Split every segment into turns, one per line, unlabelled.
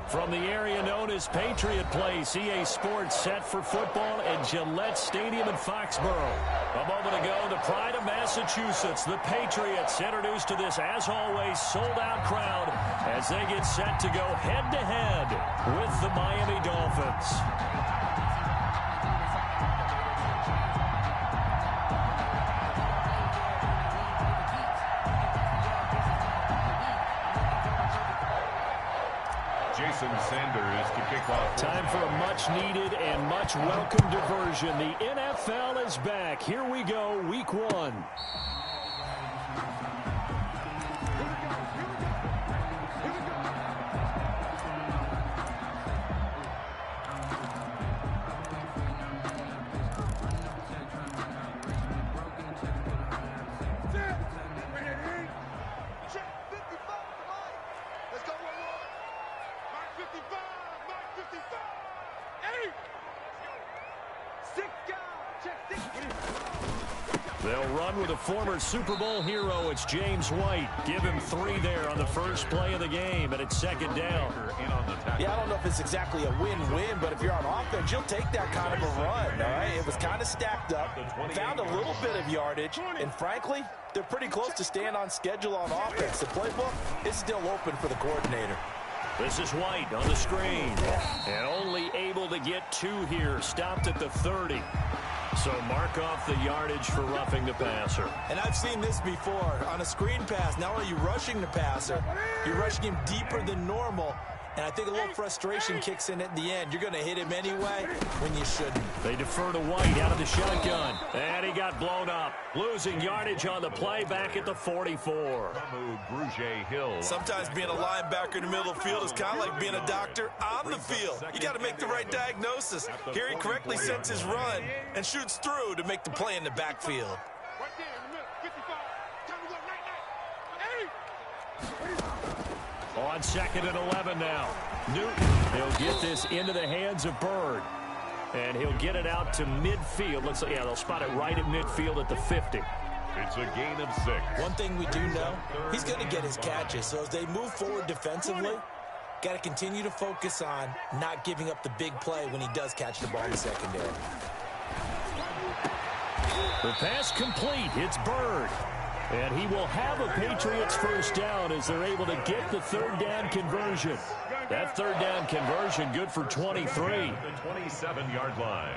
From the area known as Patriot Place, EA Sports set for football at Gillette Stadium in Foxborough. A moment ago, the pride of Massachusetts, the Patriots, introduced to this, as always, sold-out crowd as they get set to go head-to-head with the Miami Dolphins.
Sanders to kick off.
Time for a much-needed and much-welcome diversion. The NFL is back. Here we go, Week 1. They'll run with a former Super Bowl hero. It's James White. Give him 3 there on the first play of the game, and it's second down.
Yeah, I don't know if it's exactly a win-win, but if you're on offense, you'll take that kind of a run, all right? It was kind of stacked up, found a little bit of yardage, and frankly, they're pretty close to staying on schedule on offense. The playbook is still open for the coordinator.
This is White on the screen, and only able to get 2 here, stopped at the 30. So mark off the yardage for roughing the passer.
And I've seen this before. On a screen pass, not only are you rushing the passer, you're rushing him deeper than normal. And I think a little frustration kicks in at the end. You're going to hit him anyway when you shouldn't.
They defer to White out of the shotgun. And he got blown up. Losing yardage on the play back at the 44.
Sometimes being a linebacker in the middle of the field is kind of like being a doctor on the field. You got to make the right diagnosis. Here he correctly sets his run and shoots through to make the play in the backfield.
On 2nd and 11 now. Newton, he'll get this into the hands of Bird. And he'll get it out to midfield. Looks like, yeah, they'll spot it right at midfield at the 50.
It's a gain of 6.
One thing we do know, he's going to get his catches. So as they move forward defensively, got to continue to focus on not giving up the big play when he does catch the ball in the secondary.
The pass complete. It's Bird. And he will have a Patriots first down as they're able to get the 3rd down conversion. That 3rd down conversion good for 23.
The 27-yard line.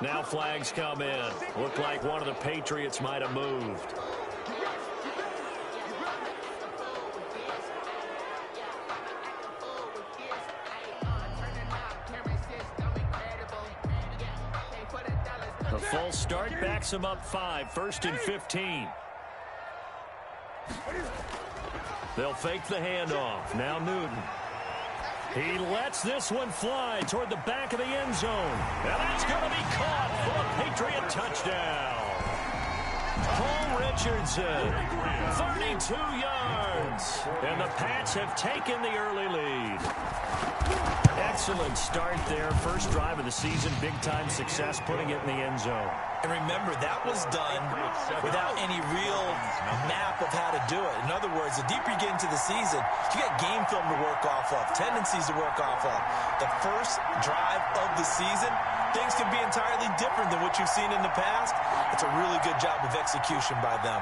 Now flags come in. Looked like one of the Patriots might have moved. The full start backs him up 5, 1st and 15. They'll fake the handoff. Now Newton. He lets this one fly toward the back of the end zone. And that's going to be caught for a Patriot touchdown. Paul Richardson, 32 yards. And the Pats have taken the early lead. Excellent start there. First drive of the season. Big-time success putting it in the end zone.
And remember, that was done without any real map of how to do it. In other words, the deeper you get into the season, you got game film to work off of, tendencies to work off of. The first drive of the season, things can be entirely different than what you've seen in the past. It's a really good job of execution by them.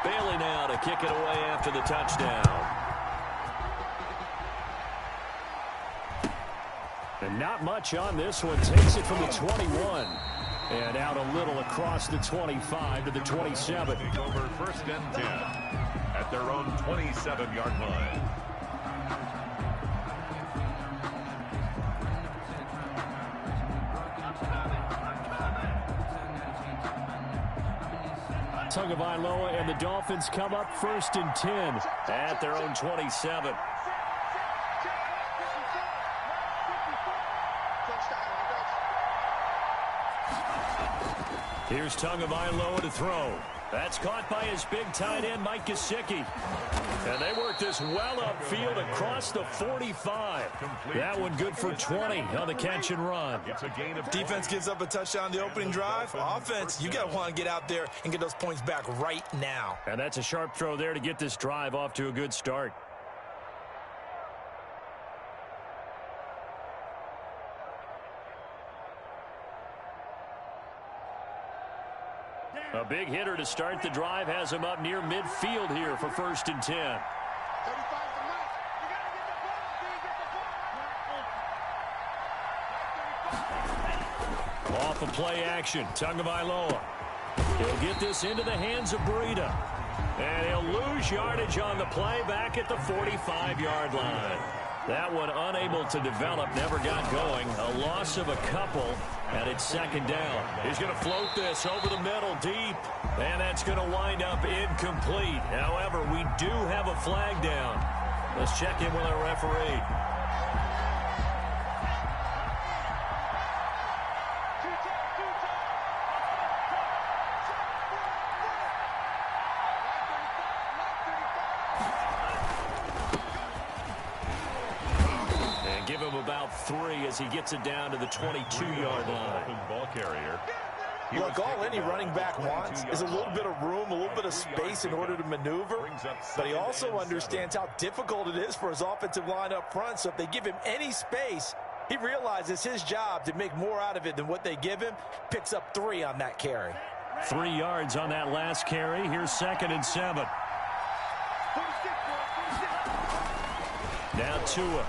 Bailey now to kick it away after the touchdown. And not much on this one. Takes it from the 21. And out a little across the 25 to the 27.
Over 1st and 10 at their own 27-yard line.
Tagovailoa and the Dolphins come up 1st and 10 at their own 27. Here's Tagovailoa to throw. That's caught by his big tight end, Mike Gesicki. And they work this well upfield across the 45. That one good for 20 on the catch and run.
It's a gain of
Defense gives up a touchdown on the opening drive. Offense, you got to want to get out there and get those points back right now.
And that's a sharp throw there to get this drive off to a good start. A big hitter to start the drive has him up near midfield here for 1st and 10. Off of play action, Tagovailoa. He'll get this into the hands of Breida. And he'll lose yardage on the play back at the 45-yard line. That one unable to develop, never got going. A loss of a couple, and it's 2nd down. He's going to float this over the middle deep, and that's going to wind up incomplete. However, we do have a flag down. Let's check in with our referee. Give him about 3 as he gets it down to the 22-yard line.
Ball carrier.
Look, all any running back wants is a little bit of room, a little bit of space in order to maneuver. But he also understands how difficult it is for his offensive line up front. So if they give him any space, he realizes his job to make more out of it than what they give him. Picks up 3 on that carry.
3 yards on that last carry. Here's 2nd and 7. Now Tua.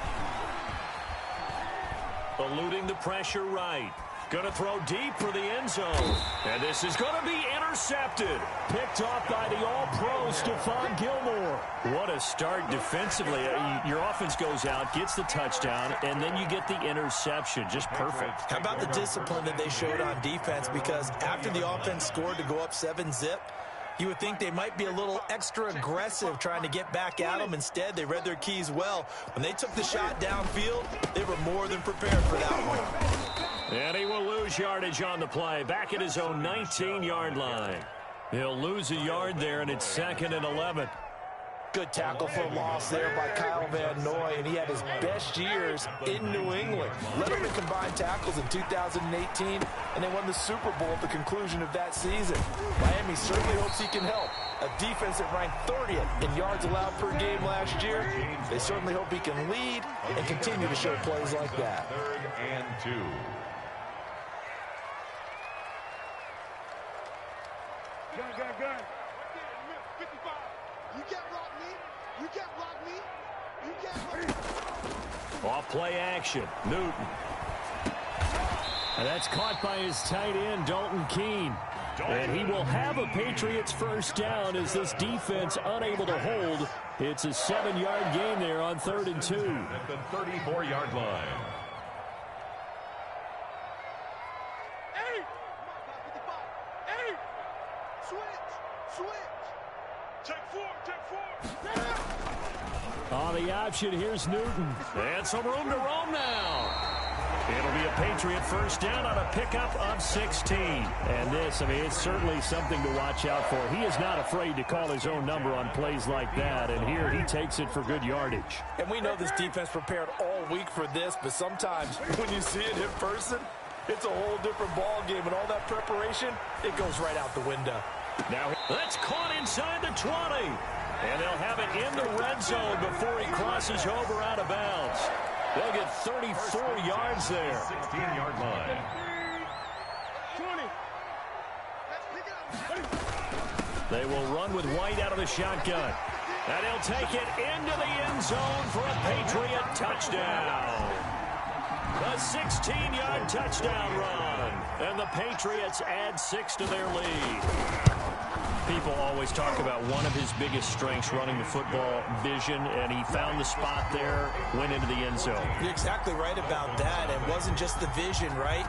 Eluding the pressure right. Going to throw deep for the end zone. And this is going to be intercepted. Picked off by the all-pro Stephon Gilmore. What a start defensively. Your offense goes out, gets the touchdown, and then you get the interception. Just perfect.
How about the discipline that they showed on defense? Because after the offense scored to go up 7-zip, you would think they might be a little extra aggressive trying to get back at them. Instead, they read their keys well. When they took the shot downfield, they were more than prepared for that one.
And he will lose yardage on the play, back at his own 19-yard line. He'll lose a yard there, and it's 2nd and 11.
Good tackle for a loss there by Kyle Van Noy, and he had his best years in New England. Led them in combined tackles in 2018, and they won the Super Bowl at the conclusion of that season. Miami certainly hopes he can help. A defense that ranked 30th in yards allowed per game last year. They certainly hope he can lead and continue to show plays like that.
3rd and 2.
Gun. 55. You can't block me. You can't block me. You can't block me.
Off play action. Newton. And that's caught by his tight end, Dalton Keene. And he will have a Patriots 1st down as this defense unable to hold. It's a 7-yard gain there on 3rd and 2.
At the 34-yard line.
On the option, here's Newton. And some room to roam now. It'll be a Patriot 1st down on a pickup of 16. And this, it's certainly something to watch out for. He is not afraid to call his own number on plays like that. And here he takes it for good yardage.
And we know this defense prepared all week for this, but sometimes when you see it in person, it's a whole different ball game. And all that preparation, it goes right out the window.
Now, that's caught inside the 20. And they'll have it in the red zone before he crosses over out of bounds. They'll get 34 yards there.
16-yard line.
20.
They will run with White out of the shotgun. And he'll take it into the end zone for a Patriot touchdown. A 16-yard touchdown run. And the Patriots add 6 to their lead. People always talk about one of his biggest strengths, running the football, vision, and he found the spot there, went into the end zone.
You're exactly right about that. It wasn't just the vision, right?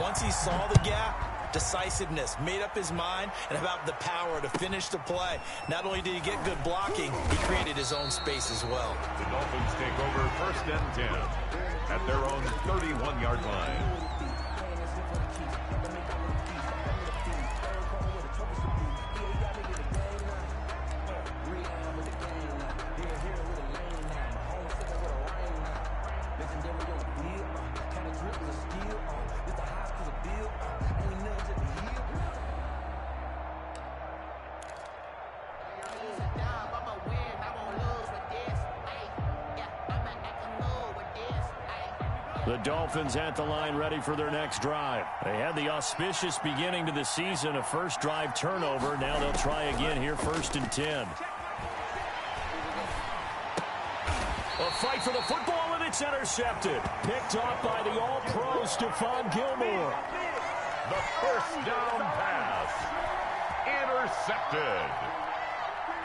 Once he saw the gap, decisiveness, made up his mind, and about the power to finish the play. Not only did he get good blocking, he created his own space as well.
The Dolphins take over 1st and 10 at their own 31-yard line.
The Dolphins at the line ready for their next drive. They had the auspicious beginning to the season, a first drive turnover. Now they'll try again here, 1st and 10. A fight for the football, and it's intercepted. Picked off by the All-Pro Stephon Gilmore.
The first down pass. Intercepted.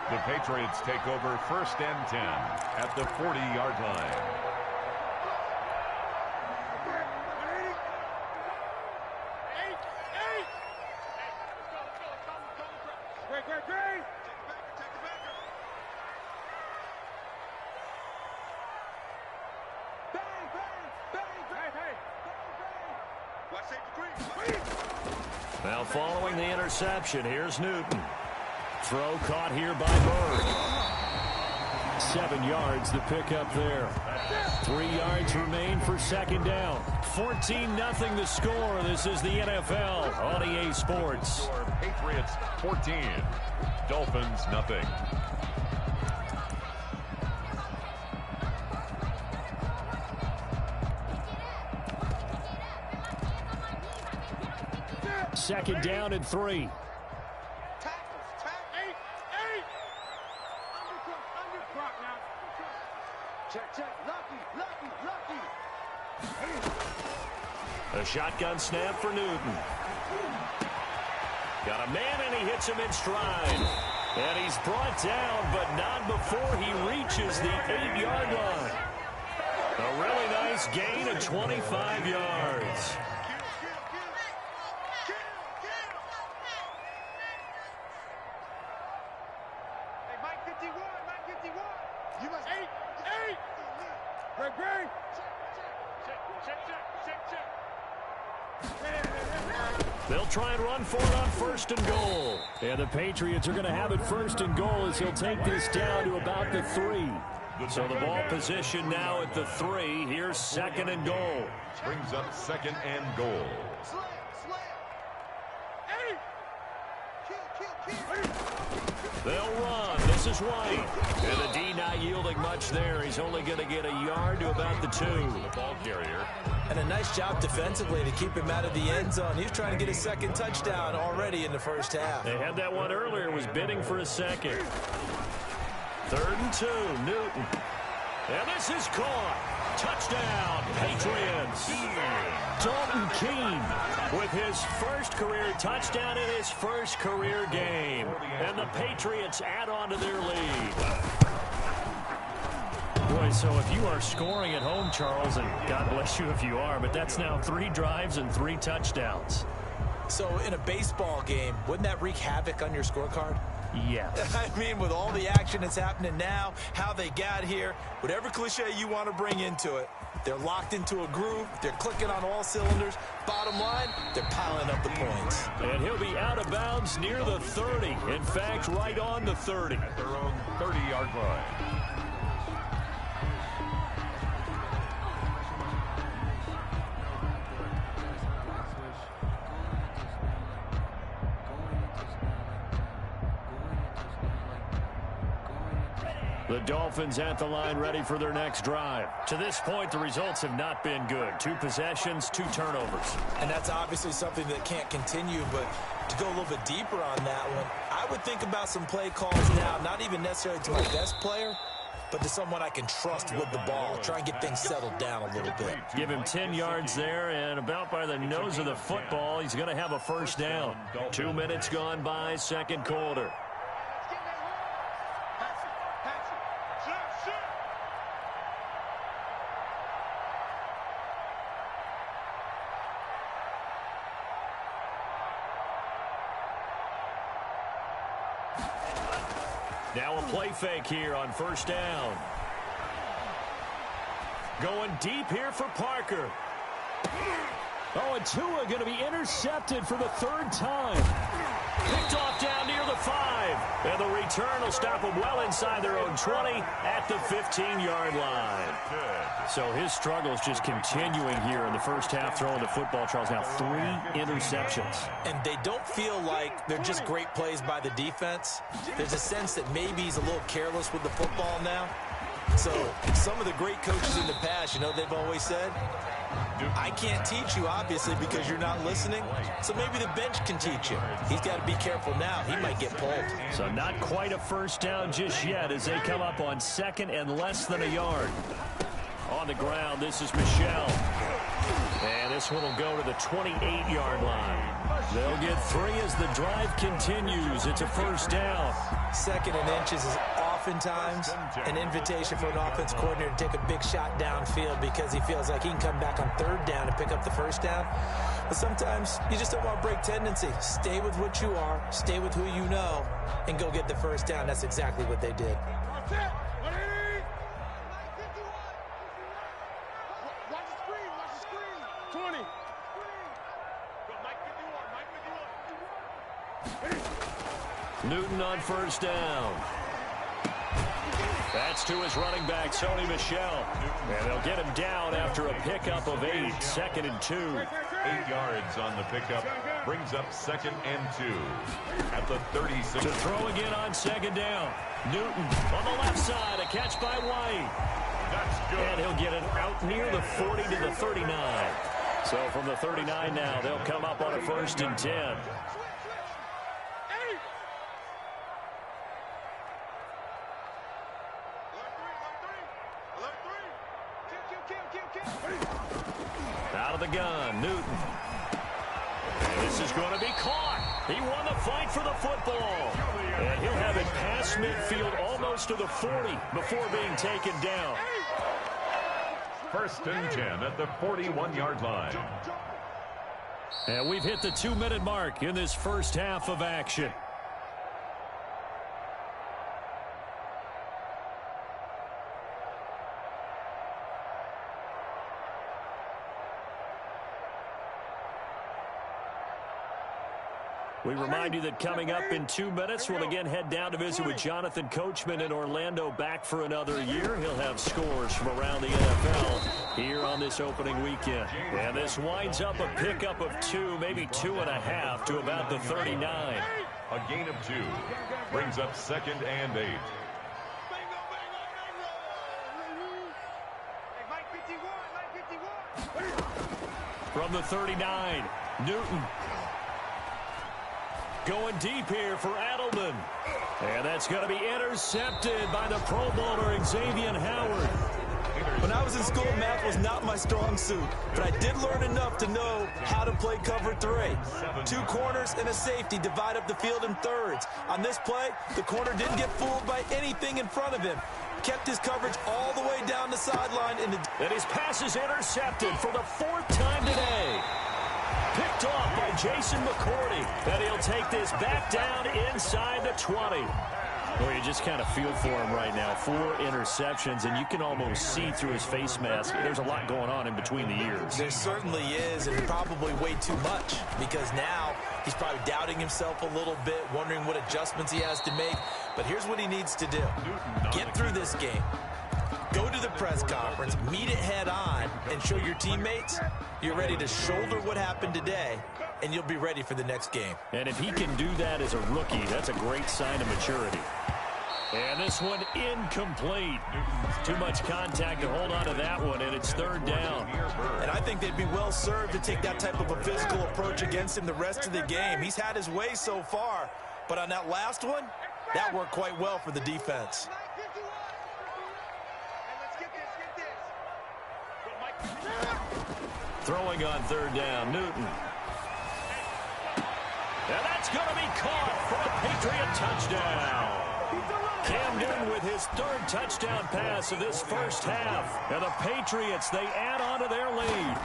The Patriots take over 1st and 10 at the 40-yard line.
Now following the interception, here's Newton. Throw caught here by Bird. 7 yards, the pickup there. 3 yards remain for 2nd down. 14-0 the score. This is the NFL on EA Sports.
Patriots 14, Dolphins nothing.
Second down and 3. A shotgun snap for Newton. Got a man, and he hits him in stride. And he's brought down, but not before he reaches the 8-yard line. A really nice gain of 25 yards. They'll try and run for it on 1st and goal. And the Patriots are going to have it 1st and goal as he'll take this down to about the 3. So the ball position now at the 3. Here's 2nd and goal.
Brings up 2nd and goal.
They'll run. This is White. And the D not yielding much there. He's only going to get a yard to about the 2.
The ball carrier.
And a nice job defensively to keep him out of the end zone. He's trying to get his 2nd touchdown already in the 1st half.
They had that one earlier. Was bidding for a 2nd. 3rd and 2. Newton. And this is caught. Touchdown, Patriots. Dalton Keene with his 1st career touchdown in his 1st career game. And the Patriots add on to their lead. Boy, so if you are scoring at home, Charles, and God bless you if you are, but that's now 3 drives and 3 touchdowns.
So in a baseball game, wouldn't that wreak havoc on your scorecard?
Yes.
I mean, with all the action that's happening now, how they got here, whatever cliche you want to bring into it, they're locked into a groove, they're clicking on all cylinders. Bottom line, they're piling up the points.
And he'll be out of bounds near the 30. In fact, right on the 30.
At their own 30-yard line.
The Dolphins at the line ready for their next drive. To this point, the results have not been good. 2 possessions, 2 turnovers.
And that's obviously something that can't continue, but to go a little bit deeper on that one, I would think about some play calls now, not even necessarily to my best player, but to someone I can trust with the ball. Try and get things settled down a little bit.
Give him 10 yards there, and about by the nose of the football, he's going to have a 1st down. 2 minutes gone by, 2nd quarter. Now a play fake here on 1st down. Going deep here for Parker. Oh, and Tua going to be intercepted for the 3rd time. Picked off down near the 5. And the return will stop them well inside their own 20 at the 15-yard line. So his struggles just continuing here in the 1st half throwing the football, Charles. Now 3 interceptions.
And they don't feel like they're just great plays by the defense. There's a sense that maybe he's a little careless with the football now. So some of the great coaches in the past, you know, they've always said, I can't teach you, obviously, because you're not listening. So maybe the bench can teach you. He's got to be careful now. He might get pulled.
So not quite a first down just yet as they come up on second and less than a yard. On the ground, this is Michel. And this one will go to the 28-yard line. They'll get 3 as the drive continues. It's a first down.
Second and inches is oftentimes an invitation for an offense coordinator to take a big shot downfield because he feels like he can come back on third down and pick up the first down. But sometimes you just don't want to break tendency. Stay with what you are, stay with who you know, and go get the first down. That's exactly what they did.
Watch the screen, watch the screen. 20.
Newton on first down. That's to his running back, Sony Michel. And they'll get him down after a pickup of 8, 2nd and 2.
8 yards on the pickup. Brings up 2nd and 2 at the 36.
To throw again on 2nd down. Newton on the left side, a catch by White.
That's good.
And he'll get it out near the 40 to the 39. So from the 39 now, they'll come up on a 1st and 10. Out of the gun, Newton. And this is going to be caught. He won the fight for the football. And he'll have it past midfield almost to the 40 before being taken down.
1st and 10 at the 41-yard line.
And we've hit the 2-minute mark in this first half of action. We remind you that coming up in 2 minutes, we'll again head down to visit with Jonathan Coachman in Orlando, back for another year. He'll have scores from around the NFL here on this opening weekend. And this winds up a pickup of 2, maybe 2.5 to about the 39.
A gain of 2. Brings up 2nd and 8.
From the 39, Newton. Going deep here for Adelman. And that's going to be intercepted by the Pro Bowler Xavier Howard.
When I was in school, math was not my strong suit, but I did learn enough to know how to play cover 3. 2 corners and a safety divide up the field in thirds. On this play, the corner didn't get fooled by anything in front of him. Kept his coverage all the way down the sideline.
And his pass is intercepted for the 4th time today. Picked off by Jason McCourty. And he'll take this back down inside the 20. Well, you just kind of feel for him right now. 4 interceptions, and you can almost see through his face mask. There's a lot going on in between the ears.
There certainly is, and probably way too much, because now he's probably doubting himself a little bit, wondering what adjustments he has to make. But here's what he needs to do. Get through this game. Go to the press conference, meet it head on, and show your teammates you're ready to shoulder what happened today, and you'll be ready for the next game.
And if he can do that as a rookie, that's a great sign of maturity. And this one incomplete. Too much contact to hold on to that one, and it's 3rd down.
And I think they'd be well served to take that type of a physical approach against him the rest of the game. He's had his way so far, but on that last one, that worked quite well for the defense.
Throwing on 3rd down, Newton. And that's going to be caught for a Patriot touchdown. Cam Newton with his 3rd touchdown pass of this first half. And the Patriots, they add on to their lead.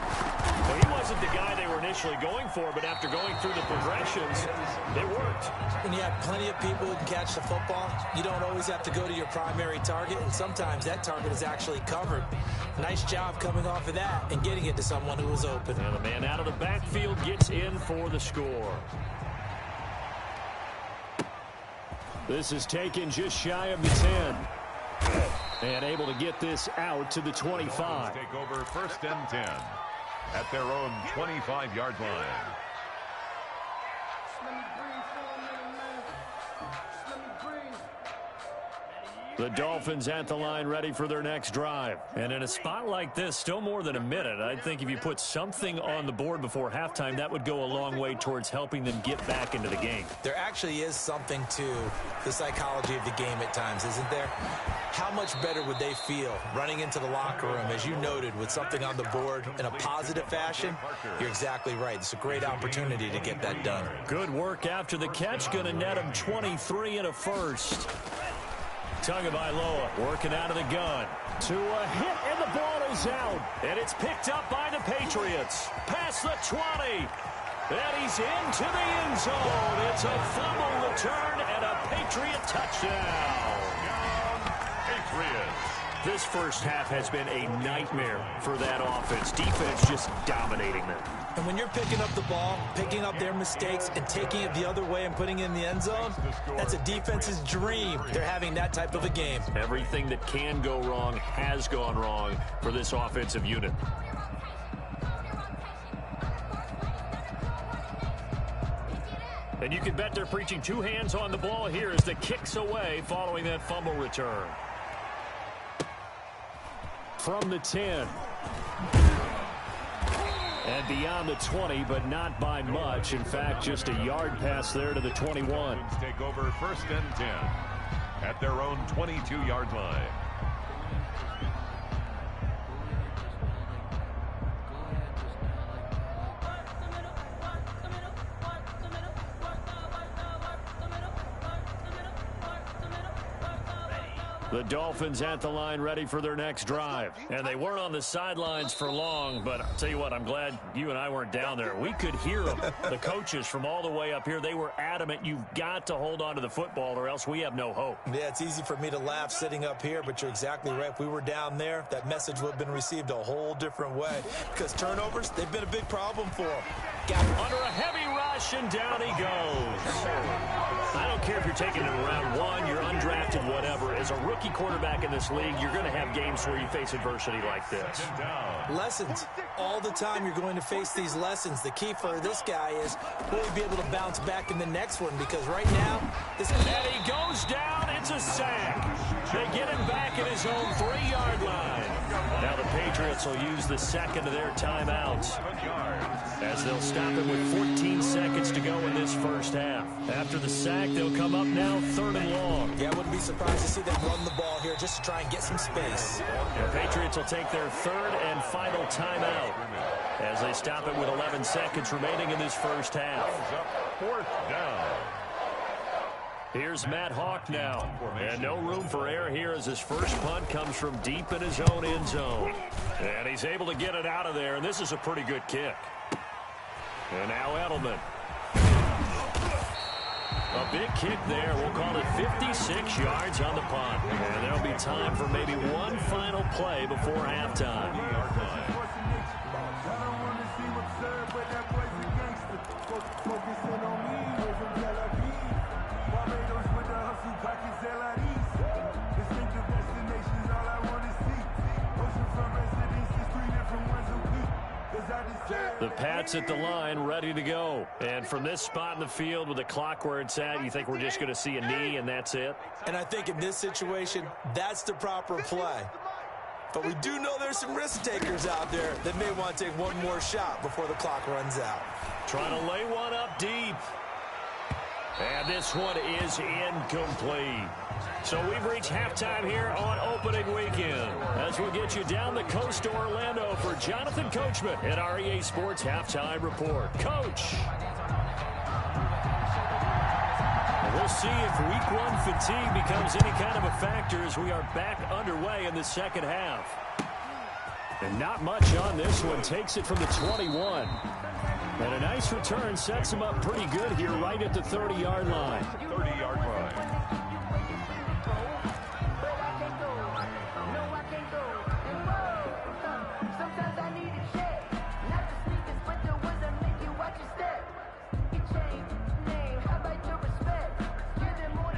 Well, he wasn't the guy they were initially going for, but after going through the progressions, it worked.
When you have plenty of people who can catch the football, you don't always have to go to your primary target, and sometimes that target is actually covered. Nice job coming off of that and getting it to someone who was open.
And the man out of the backfield gets in for the score. This is taken just shy of the 10. And able to get this out to the 25.
Take over 1st and 10 at their own 25-yard line.
The Dolphins at the line ready for their next drive. And in a spot like this, still more than a minute, I think if you put something on the board before halftime, that would go a long way towards helping them get back into the game.
There actually is something to the psychology of the game at times, isn't there? How much better would they feel running into the locker room, as you noted, with something on the board in a positive fashion? You're exactly right. It's a great opportunity to get that done.
Good work after the catch. Going to net him 23 and a first. Tagovailoa working out of the gun. To a hit, and the ball is out. And it's picked up by the Patriots. Past the 20. And he's into the end zone. It's a fumble return and a Patriot touchdown. Patriots. This first half has been a nightmare for that offense. Defense just dominating them.
And when you're picking up the ball, picking up their mistakes, and taking it the other way and putting it in the end zone, that's a defense's dream. They're having that type of a game.
Everything that can go wrong has gone wrong for this offensive unit. And you can bet they're preaching two hands on the ball here as the kick's away following that fumble return. From the 10. And beyond the 20, but not by much. In fact, just a yard pass there to the 21.
Take over 1st and 10 at their own 22-yard line.
The Dolphins at the line ready for their next drive. And they weren't on the sidelines for long, but I'll tell you what, I'm glad you and I weren't down there. We could hear them, the coaches from all the way up here. They were adamant, you've got to hold on to the football or else we have no hope.
Yeah, it's easy for me to laugh sitting up here, but you're exactly right. If we were down there, that message would have been received a whole different way. Because turnovers, they've been a big problem for them.
Got under a heavy rush, and down he goes. I don't care if you're taking him round one, you're undrafted, whatever. As a rookie quarterback in this league, you're going to have games where you face adversity like this.
Lessons. All the time you're going to face these lessons. The key for this guy is will he be able to bounce back in the next one? Because right now, this is...
And he goes down. It's a sack. They get him back at his own 3-yard line. Now the Patriots will use the second of their timeouts as they'll stop it with 14 seconds to go in this first half. After the sack, they'll come up now 3rd and long.
Yeah, I wouldn't be surprised to see them run the ball here just to try and get some space.
The Patriots will take their 3rd and final timeout as they stop it with 11 seconds remaining in this first half.
4th down.
Here's Matt Hawk now. And no room for error here as his first punt comes from deep in his own end zone. And he's able to get it out of there, and this is a pretty good kick. And now Edelman. A big kick there. We'll call it 56 yards on the punt. And there'll be time for maybe one final play before halftime. The Pats at the line, ready to go. And from this spot in the field with the clock where it's at, you think we're just going to see a knee and that's it?
And I think in this situation, that's the proper play. But we do know there's some risk takers out there that may want to take one more shot before the clock runs out.
Trying to lay one up deep. And this one is incomplete. So we've reached halftime here on opening weekend. As we get you down the coast to Orlando for Jonathan Coachman at our EA Sports Halftime Report. Coach. And we'll see if week one fatigue becomes any kind of a factor as we are back underway in the second half. And not much on this one. Takes it from the 21. And a nice return sets him up pretty good here right at the 30-yard line.
30-yard line.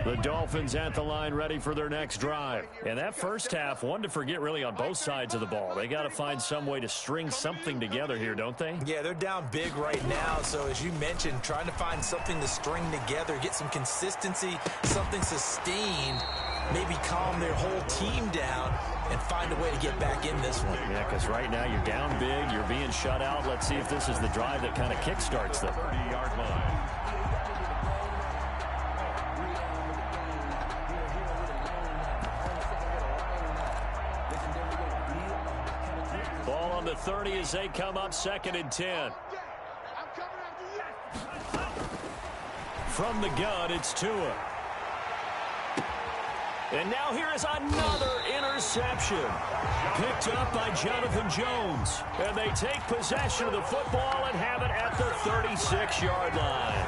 The Dolphins at the line ready for their next drive. And that first half, one to forget really on both sides of the ball. They got to find some way to string something together here, don't they?
Yeah, they're down big right now. So as you mentioned, trying to find something to string together, get some consistency, something sustained. maybe calm their whole team down and find a way to get back in this one.
Yeah, because right now you're down big, you're being shut out. Let's see if this is the drive that kind of kickstarts them.
30-yard line.
Ball on the 30 as they come up 2nd and 10. From the gun, it's Tua. And now here is another interception. Picked up by Jonathan Jones. And they take possession of the football and have it at the 36-yard line.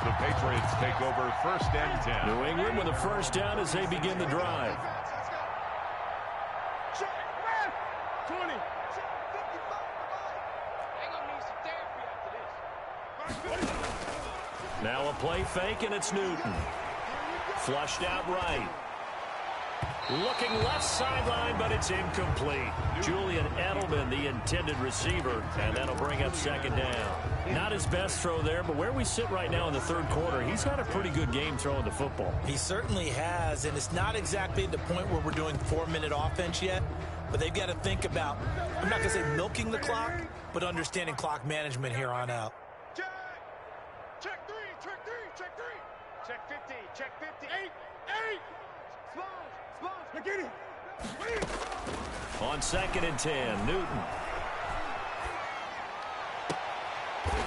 The Patriots take over 1st and 10.
New England with a first down as they begin the drive.
20.
Now a play fake, and it's Newton. Flushed out right. Looking left sideline, but it's incomplete. Julian Edelman, the intended receiver, and that'll bring up 2nd down. Not his best throw there, but where we sit right now in the 3rd quarter, he's had a pretty good game throwing the football.
He certainly has, and it's not exactly at the point where we're doing 4-minute offense yet, but they've got to think about, I'm not going to say milking the clock, but understanding clock management here on out.
Check 3, check 3, check 3. Check 50, check 50. 8. Smalls, get it.
On 2nd and 10, Newton.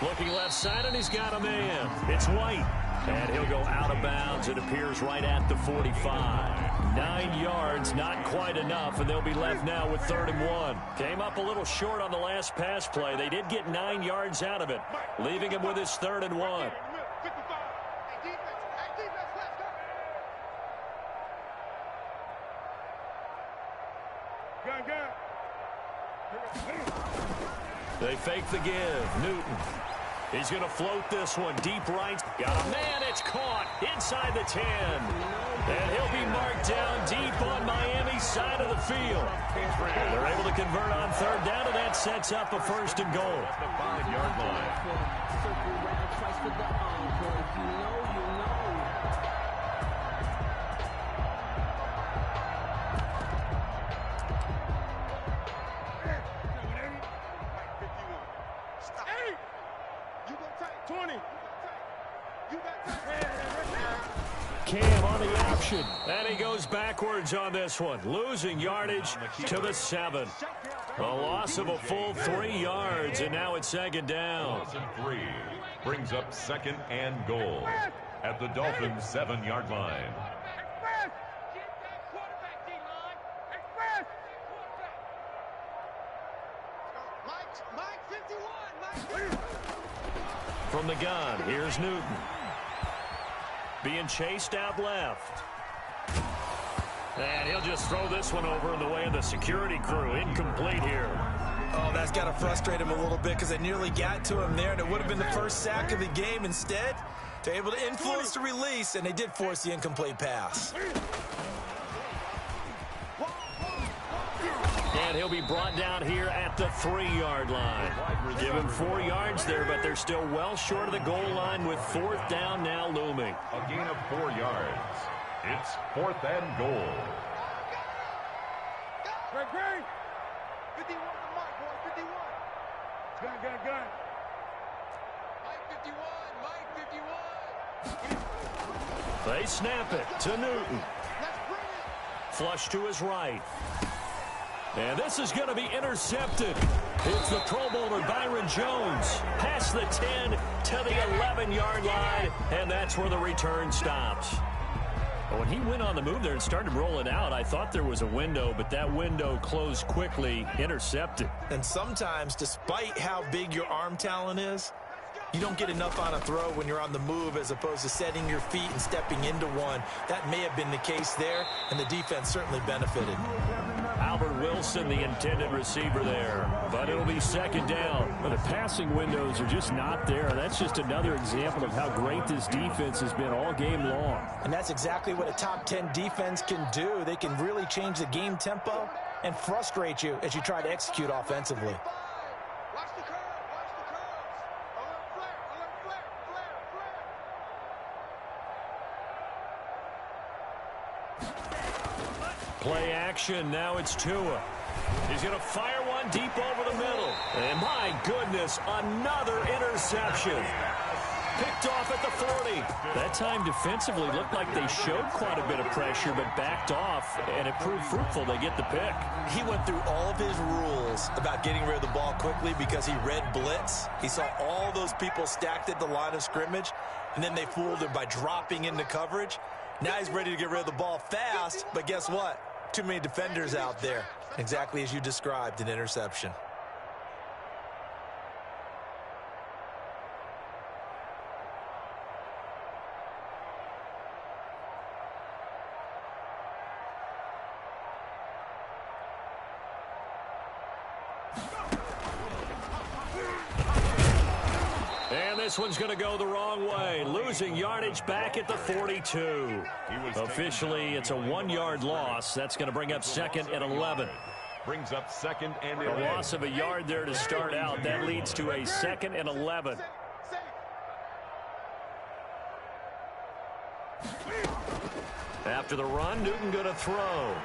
Looking left side, and he's got a man. It's White. And he'll go out of bounds. It appears right at the 45. 9 yards, not quite enough, and they'll be left now with 3rd and 1. Came up a little short on the last pass play. They did get 9 yards out of it, leaving him with his 3rd and 1.
55. Hey, defense, let's go. Gun.
They fake the give. Newton. He's going to float this one deep right. Got a man. It's caught inside the 10. And he'll be marked down deep on Miami's side of the field. They're able to convert on 3rd down, and that sets up a 1st and goal.
At the 5-yard line.
Cam on the option, and he goes backwards on this one, losing yardage to the 7. A loss of a full 3 yards, and now it's 2nd down.
3 brings up 2nd and goal at the Dolphins' 7-yard line.
From the gun, here's Newton. Being chased out left. And he'll just throw this one over in the way of the security crew. Incomplete here.
Oh, that's got to frustrate him a little bit because they nearly got to him there, and it would have been the first sack of the game. Instead, they're able to influence the release, and they did force the incomplete pass.
And he'll be brought down here at the 3-yard line. Give him 4 yards there, but they're still well short of the goal line with 4th down now looming.
A gain of 4 yards. It's 4th and goal.
Great. 51 to Mike, boy, 51. Gun. Mike 51.
They snap it to Newton.
Let's bring it.
Flush to his right. And this is going to be intercepted. It's the Pro Bowler Byron Jones. Past the 10 to the 11-yard line, and that's where the return stops. When he went on the move there and started rolling out, I thought there was a window, but that window closed quickly, intercepted.
And sometimes, despite how big your arm talent is, you don't get enough on a throw when you're on the move as opposed to setting your feet and stepping into one. That may have been the case there, and the defense certainly benefited.
Albert Wilson, the intended receiver there, but it'll be 2nd down.
Well, the passing windows are just not there. That's just another example of how great this defense has been all game long.
And that's exactly what a top 10 defense can do. They can really change the game tempo and frustrate you as you try to execute offensively.
Watch the curve. Alert flare.
Play action. Now it's Tua. He's going to fire one deep over the middle. And my goodness, another interception. Picked off at the 40. That time defensively looked like they showed quite a bit of pressure, but backed off, and it proved fruitful. They get the pick.
He went through all of his rules about getting rid of the ball quickly because he read blitz. He saw all those people stacked at the line of scrimmage, and then they fooled him by dropping into coverage. Now he's ready to get rid of the ball fast, but guess what? Too many defenders out there. Exactly as you described, an interception.
This one's going to go the wrong way, losing yardage back at the 42. Officially, it's a 1-yard loss. That's going to bring up 2nd and 11.
Brings up 2nd and
11. A loss of a yard there to start out. That leads to a 2nd and 11. After the run, Newton going to throw.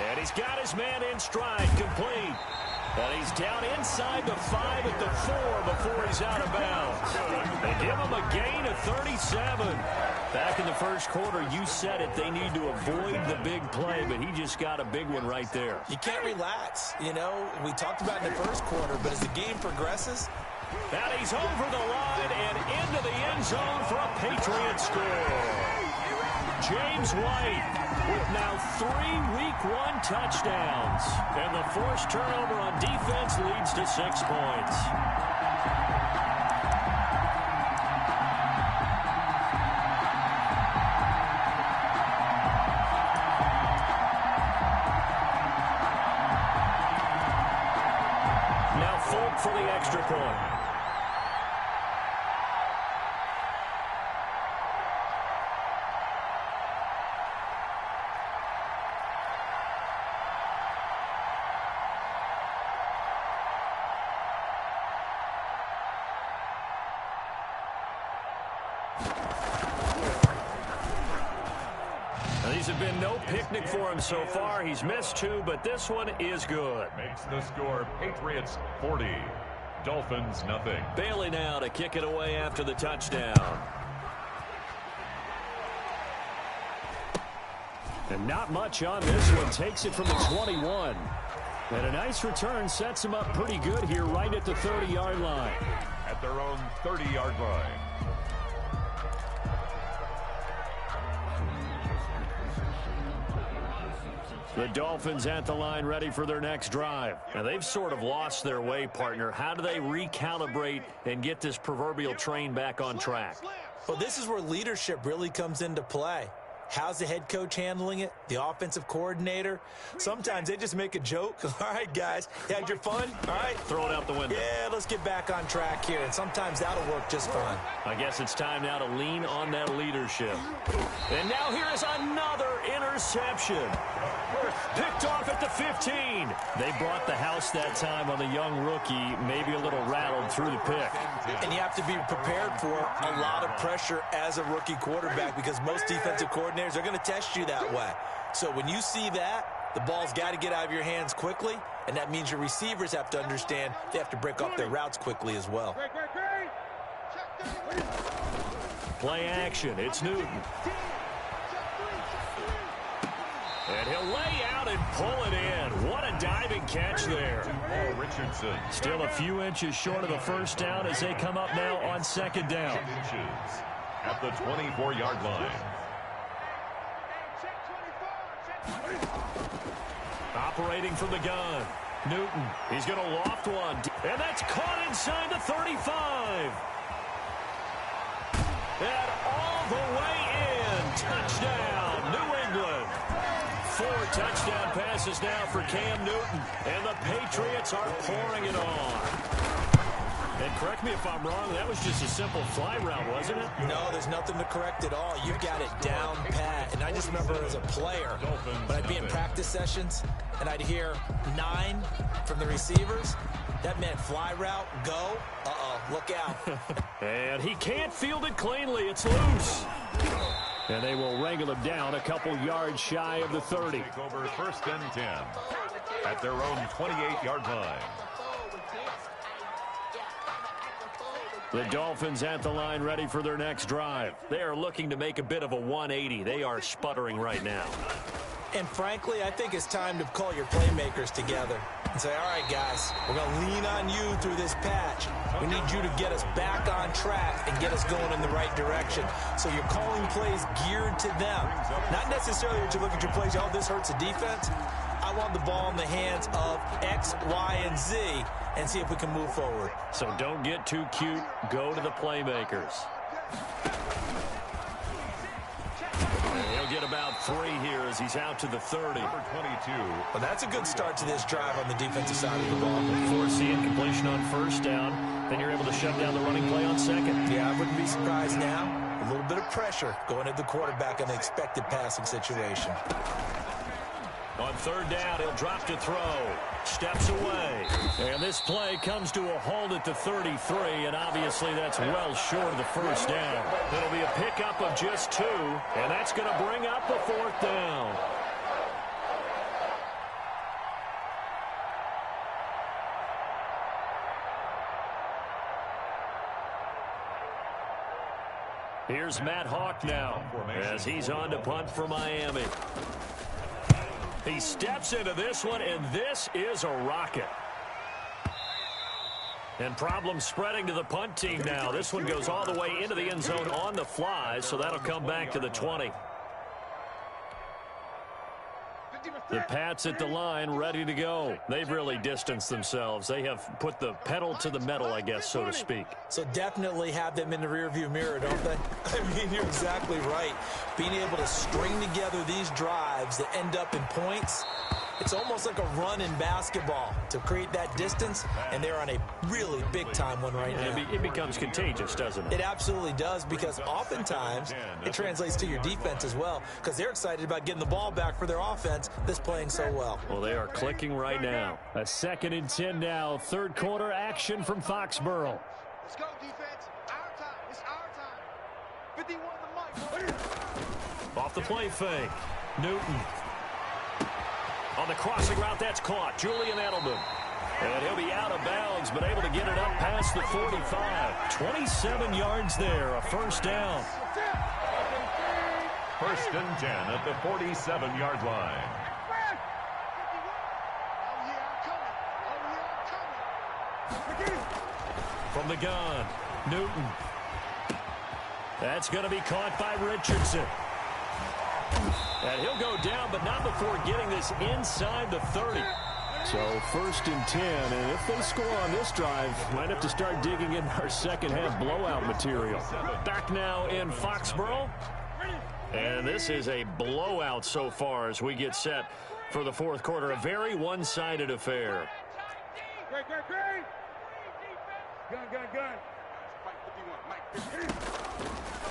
And he's got his man in stride, complete. And he's down inside the 5 at the 4 before he's out of bounds. They give him a gain of 37. Back in the first quarter, you said it, they need to avoid the big play, but he just got a big one right there.
You can't relax. You know, we talked about in the first quarter, but as the game progresses.
And he's over the line and into the end zone for a Patriot score. James White with now 3 Week 1 touchdowns. And the forced turnover on defense leads to 6 points. Now Folk for the extra point. These have been no picnic for him so far. He's missed 2, but this one is good.
Makes the score Patriots 40, Dolphins nothing.
Bailey now to kick it away after the touchdown. And not much on this one. Takes it from the 21. And a nice return sets him up pretty good here right at the 30-yard line.
At their own 30-yard line.
The Dolphins at the line ready for their next drive. Now, they've sort of lost their way, partner. How do they recalibrate and get this proverbial train back on track?
Well, this is where leadership really comes into play. How's the head coach handling it? The offensive coordinator? Sometimes they just make a joke. All right, guys, you had your fun? All right.
Throw it out the window.
Yeah, let's get back on track here. And sometimes that'll work just fine.
I guess it's time now to lean on that leadership. And now here is another interception. Picked off at the 15. They brought the house that time on the young rookie, maybe a little rattled through the pick.
And you have to be prepared for a lot of pressure as a rookie quarterback because most defensive coordinators are going to test you that way. So when you see that, the ball's got to get out of your hands quickly, and that means your receivers have to understand they have to break off their routes quickly as well.
Play action. It's Newton. And he'll lay out and pull it in. What a diving catch there.
Richardson.
Still a few inches short of the first down as they come up now on second down.
At the 24-yard line.
Operating from the gun. Newton. He's going to loft one. And that's caught inside the 35. And all the way in. Touchdown, New England. 4 touchdown passes now for Cam Newton. And the Patriots are pouring it on. And correct me if I'm wrong, that was just a simple fly route, wasn't it?
No, there's nothing to correct at all. You've got it down pat. And I just remember as a player, when I'd be in practice sessions, and I'd hear 9 from the receivers, that meant fly route, go. Uh-oh, look out.
And he can't field it cleanly. It's loose.
And they will wrangle him down a couple yards shy of the 30.
Take over 1st and 10 at their own 28-yard line.
The Dolphins at the line ready for their next drive.
They are looking to make a bit of a 180. They are sputtering right now.
And frankly, I think it's time to call your playmakers together and say, all right, guys, we're going to lean on you through this patch. We need you to get us back on track and get us going in the right direction. So you're calling plays geared to them. Not necessarily that you look at your plays, oh, this hurts the defense. I want the ball in the hands of X, Y, and Z and see if we can move forward.
So don't get too cute. Go to the playmakers. He'll get about 3 here as he's out to the 30.
Number 22.
Well, that's a good start to this drive on the defensive side of the ball.
Force the incompletion on 1st down. Then you're able to shut down the running play on 2nd.
Yeah, I wouldn't be surprised now. A little bit of pressure going at the quarterback in the expected passing situation.
On 3rd down, he'll drop to throw. Steps away. And this play comes to a halt at the 33, and obviously that's well short of the 1st down. It'll be a pickup of just 2, and that's going to bring up a 4th down. Here's Matt Hawk now as he's on to punt for Miami. He steps into this one, and this is a rocket. And problems spreading to the punt team now. This one goes all the way into the end zone on the fly, so that'll come back to the 20. The Pats at the line ready to go. They've really distanced themselves. They have put the pedal to the metal, I guess, so to speak.
So definitely have them in the rearview mirror, don't they? I mean, you're exactly right. Being able to string together these drives that end up in points, it's almost like a run in basketball to create that distance, and they're on a really big-time one right now.
It becomes contagious, doesn't it?
It absolutely does, because oftentimes it translates to your defense as well, because they're excited about getting the ball back for their offense that's playing so well.
Well, they are clicking right now.
A 2nd and 10 now. 3rd quarter action from Foxborough.
Let's go, defense. Our time. It's our time. 51 the mic.
Off the play fake. Newton. On the crossing route, that's caught. Julian Edelman. And he'll be out of bounds, but able to get it up past the 45. 27 yards there, a 1st down.
1st and 10 at the 47-yard line.
From the gun, Newton. That's going to be caught by Richardson. And he'll go down, but not before getting this inside the 30.
So 1st and 10, and if they score on this drive, might have to start digging in our second half blowout material.
Back now in Foxborough. And this is a blowout so far as we get set for the 4th quarter. A very one-sided affair.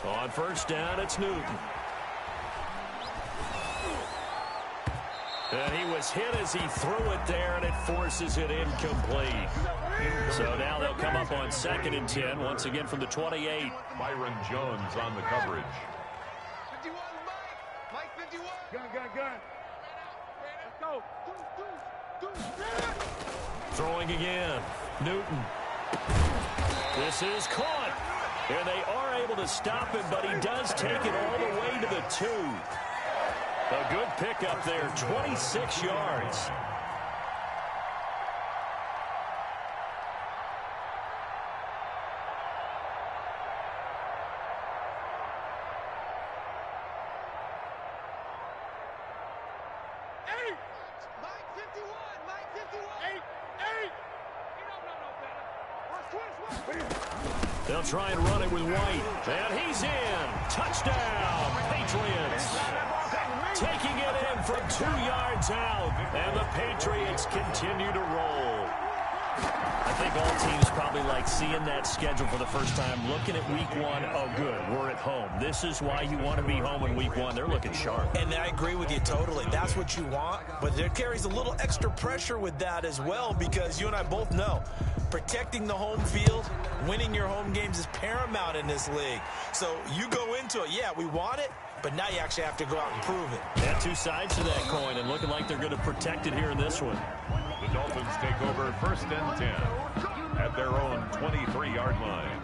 On 1st down, it's Newton. And he was hit as he threw it there, and it forces it incomplete. So now they'll come up on 2nd and 10, once again from the 28.
Byron Jones on the coverage.
51, Mike 51. Gun. Let's go.
Throwing again. Newton. This is caught. And they are able to stop him, but he does take it all the way to the 2. A good pickup there, 26 yards. They'll try and run it with White. And he's in. Touchdown, Patriots. Taking it in from 2 yards out. And the Patriots continue to roll. I think all teams probably like seeing that schedule for the first time, looking at week 1. Oh, good, we're at home. This is why you want to be home in week 1. They're looking sharp.
And I agree with you totally. That's what you want. But there carries a little extra pressure with that as well, because you and I both know protecting the home field, winning your home games is paramount in this league. So you go into it, yeah, we want it, but now you actually have to go out and prove it.
Yeah, two sides to that coin, and looking like they're going to protect it here in this one.
The Dolphins take over 1st and 10 at their own 23-yard line.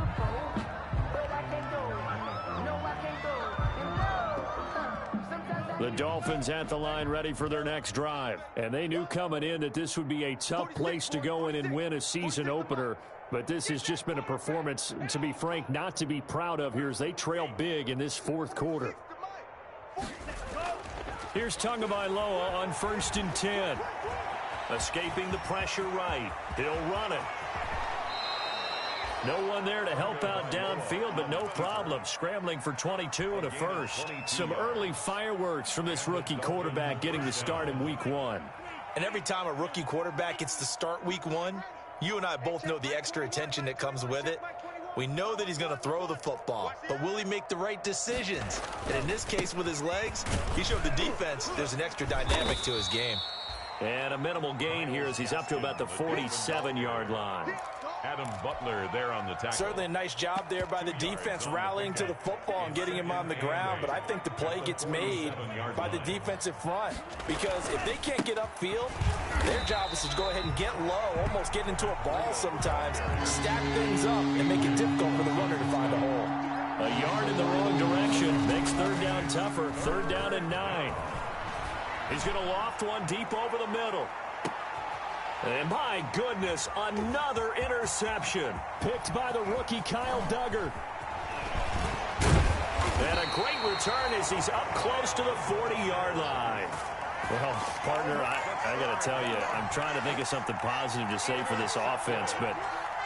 The Dolphins at the line ready for their next drive. And they knew coming in that this would be a tough place to go in and win a season opener. But this has just been a performance, to be frank, not to be proud of here as they trail big in this fourth quarter. Here's Tagovailoa on 1st and 10.
Escaping the pressure right. He'll run it. No one there to help out downfield, but no problem. Scrambling for 22 and a first.
Some early fireworks from this rookie quarterback getting the start in week 1.
And every time a rookie quarterback gets to start week 1, you and I both know the extra attention that comes with it. We know that he's going to throw the football, but will he make the right decisions? And in this case, with his legs, he showed the defense there's an extra dynamic to his game.
And a minimal gain here as he's up to about the 47-yard line.
Adam Butler there on the tackle.
Certainly a nice job there by the defense rallying to the football and getting him on the ground, but I think the play gets made by the defensive front because if they can't get upfield, their job is to go ahead and get low, almost get into a ball sometimes, stack things up, and make it difficult for the runner to find a hole.
A yard in the wrong direction makes 3rd down tougher. 3rd down and 9. He's going to loft one deep over the middle. And my goodness, another interception.
Picked by the rookie Kyle Duggar.
And a great return as he's up close to the 40-yard line.
Well, partner, I got to tell you, I'm trying to think of something positive to say for this offense, but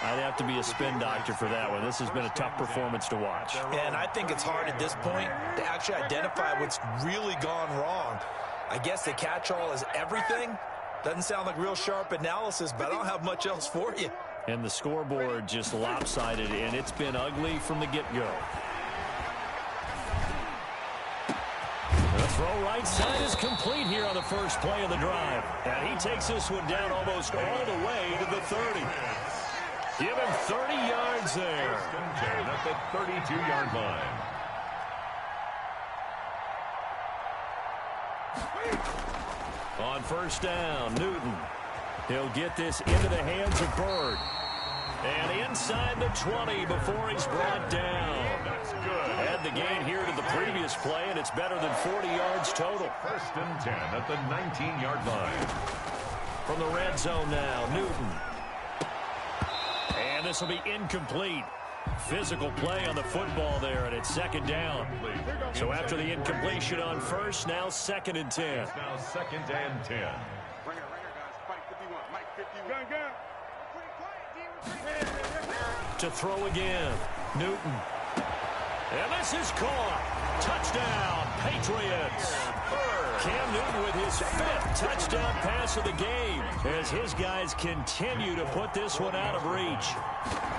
I'd have to be a spin doctor for that one. This has been a tough performance to watch.
And I think it's hard at this point to actually identify what's really gone wrong. I guess the catch-all is everything. Doesn't sound like real sharp analysis, but I don't have much else for you.
And the scoreboard just lopsided, and it's been ugly from the get-go.
The throw right side is complete here on the first play of the drive. And he takes this one down almost all the way to the 30. Give him 30 yards there.
At the 32-yard line.
On 1st down, Newton. He'll get this into the hands of Bird. And inside the 20 before he's brought down.
That's good.
Had the gain here to the previous play, and it's better than 40 yards total.
1st and 10 at the 19-yard line.
From the red zone now, Newton. And this will be incomplete. Physical play on the football there, and it's 2nd down. So after the incompletion on 1st, now 2nd and 10.
It's now 2nd and 10.
Right here, guys. Mike 51. Mike 51. Gun.
To throw again, Newton. And this is caught. Touchdown, Patriots. Cam Newton with his 5th touchdown pass of the game as his guys continue to put this one out of reach.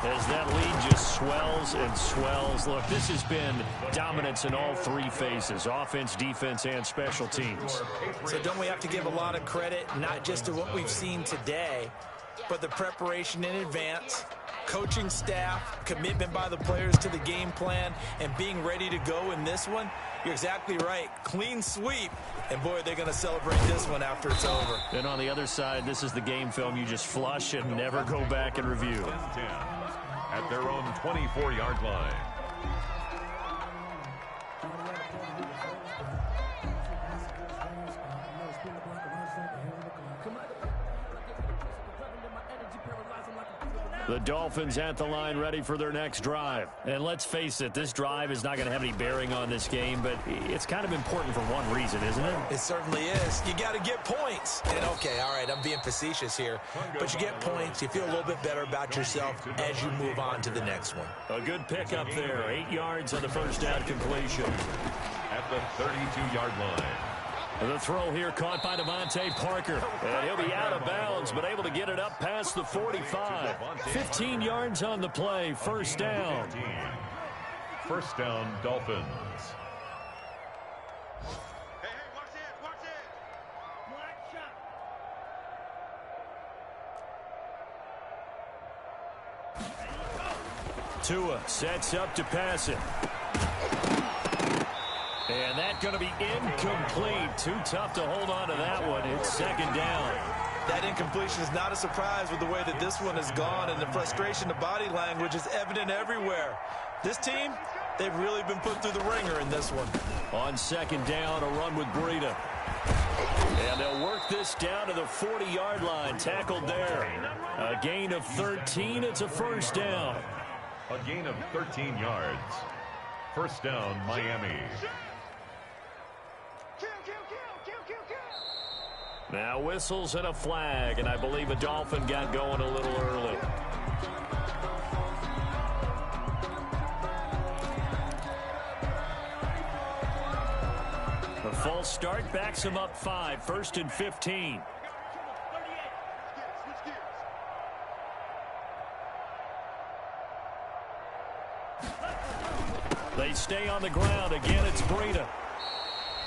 As that lead just swells and swells. Look, this has been dominance in all 3 phases, offense, defense, and special teams.
So don't we have to give a lot of credit, not just to what we've seen today, but the preparation in advance, coaching staff, commitment by the players to the game plan, and being ready to go in this one? You're exactly right. Clean sweep. And, boy, they're going to celebrate this one after it's over.
And on the other side, this is the game film you just flush and never go back and review.
10 at their own 24-yard line.
The Dolphins at the line ready for their next drive. And let's face it, this drive is not going to have any bearing on this game, but it's kind of important for one reason, isn't it?
It certainly is. You got to get points. And, okay, all right, I'm being facetious here. But you get points, you feel a little bit better about yourself as you move on to the next one.
A good pickup there. 8 yards on the 1st down completion.
At the 32-yard line.
The throw here caught by Devontae Parker.
And he'll be out of bounds, but able to get it up past the 45.
15 yards on the play. 1st down.
1st down, Dolphins.
Hey, watch it, watch it.
Tua sets up to pass it.
And that's going to be incomplete. Too tough to hold on to that one. It's second down.
That incompletion is not a surprise with the way that this one has gone, and the frustration, the body language is evident everywhere. This team, they've really been put through the ringer in this one.
On second down, a run with Breida. And they'll work this down to the 40-yard line. Tackled there. A gain of 13. It's a first down.
A gain of 13 yards. First down, Miami.
Now whistles and a flag, and I believe a Dolphin got going a little early. A false start backs him up 5, first and 15. They stay on the ground. Again, it's Breida.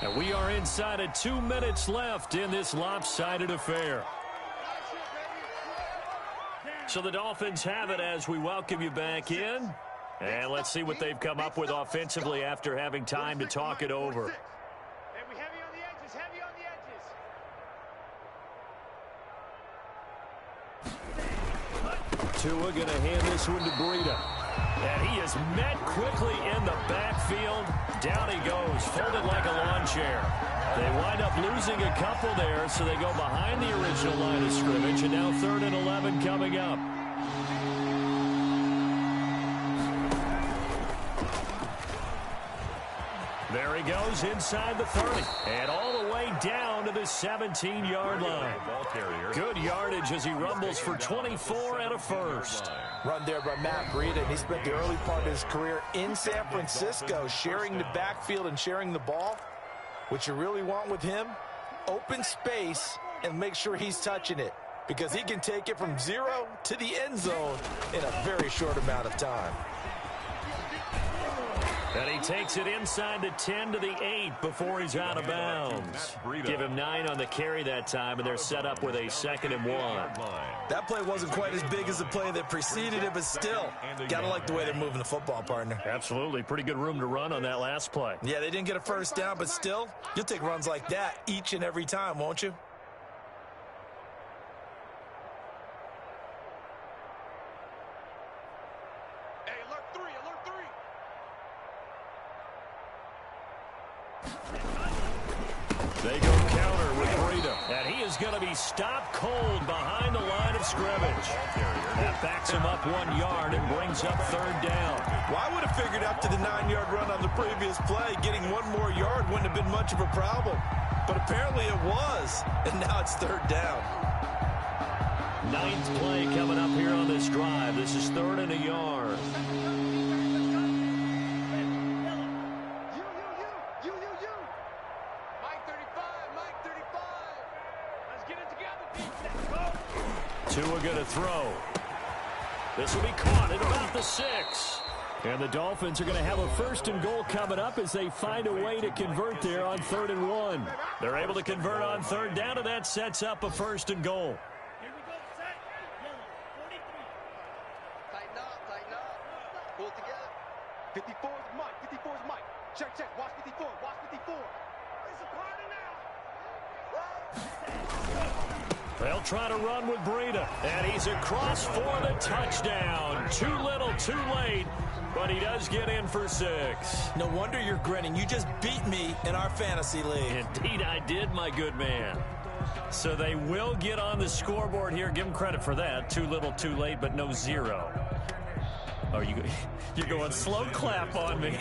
And we are inside of 2 minutes left in this lopsided affair. So the Dolphins have it as we welcome you back in. And let's see what they've come up with offensively after having time to talk it over. Tua going to hand this one to Breida. And he is met quickly in the backfield. Down he goes, folded like a lawn chair. They wind up losing a couple there, so they go behind the original line of scrimmage, and now 3rd and 11 coming up. There he goes inside the 30, and all the way down to the 17-yard line. Good yardage as he rumbles for 24 and a first.
Run there by Matt Breida, and he spent the early part of his career in San Francisco sharing the backfield and sharing the ball. What you really want with him, open space and make sure he's touching it, because he can take it from 0 to the end zone in a very short amount of time.
And he takes it inside the 10 to the 8 before he's out of bounds. Give him 9 on the carry that time, and they're set up with a 2nd and 1.
That play wasn't quite as big as the play that preceded it, but still, gotta like the way they're moving the football, partner.
Absolutely. Pretty good room to run on that last play.
Yeah, they didn't get a first down, but still, you'll take runs like that each and every time, won't you?
They go counter with Breida, and he is going to be stopped cold behind the line of scrimmage. That backs him up 1 yard and brings up 3rd down.
Well, I would have figured after the 9-yard run on the previous play, getting 1 more yard wouldn't have been much of a problem. But apparently it was, and now it's 3rd down.
9th play coming up here on this drive. This is 3rd and a yard. Tua going to throw. This will be caught at about the 6. And the Dolphins are going to have a 1st and goal coming up as they find a way to convert there on 3rd and 1. They're able to convert on 3rd down, and that sets up a 1st and goal.
Here we go, set. Yellow, 43. Tighten up. Pull it together. 54 is Mike. 54 is Mike. Check. Watch 54. Watch 54. It's a party now.
They'll try to run with Breida, and he's across for the touchdown. Too little, too late, but he does get in for 6.
No wonder you're grinning. You just beat me in our fantasy league.
Indeed, I did, my good man. So they will get on the scoreboard here. Give them credit for that. Too little, too late, but no 0. Oh, you're going slow clap on me.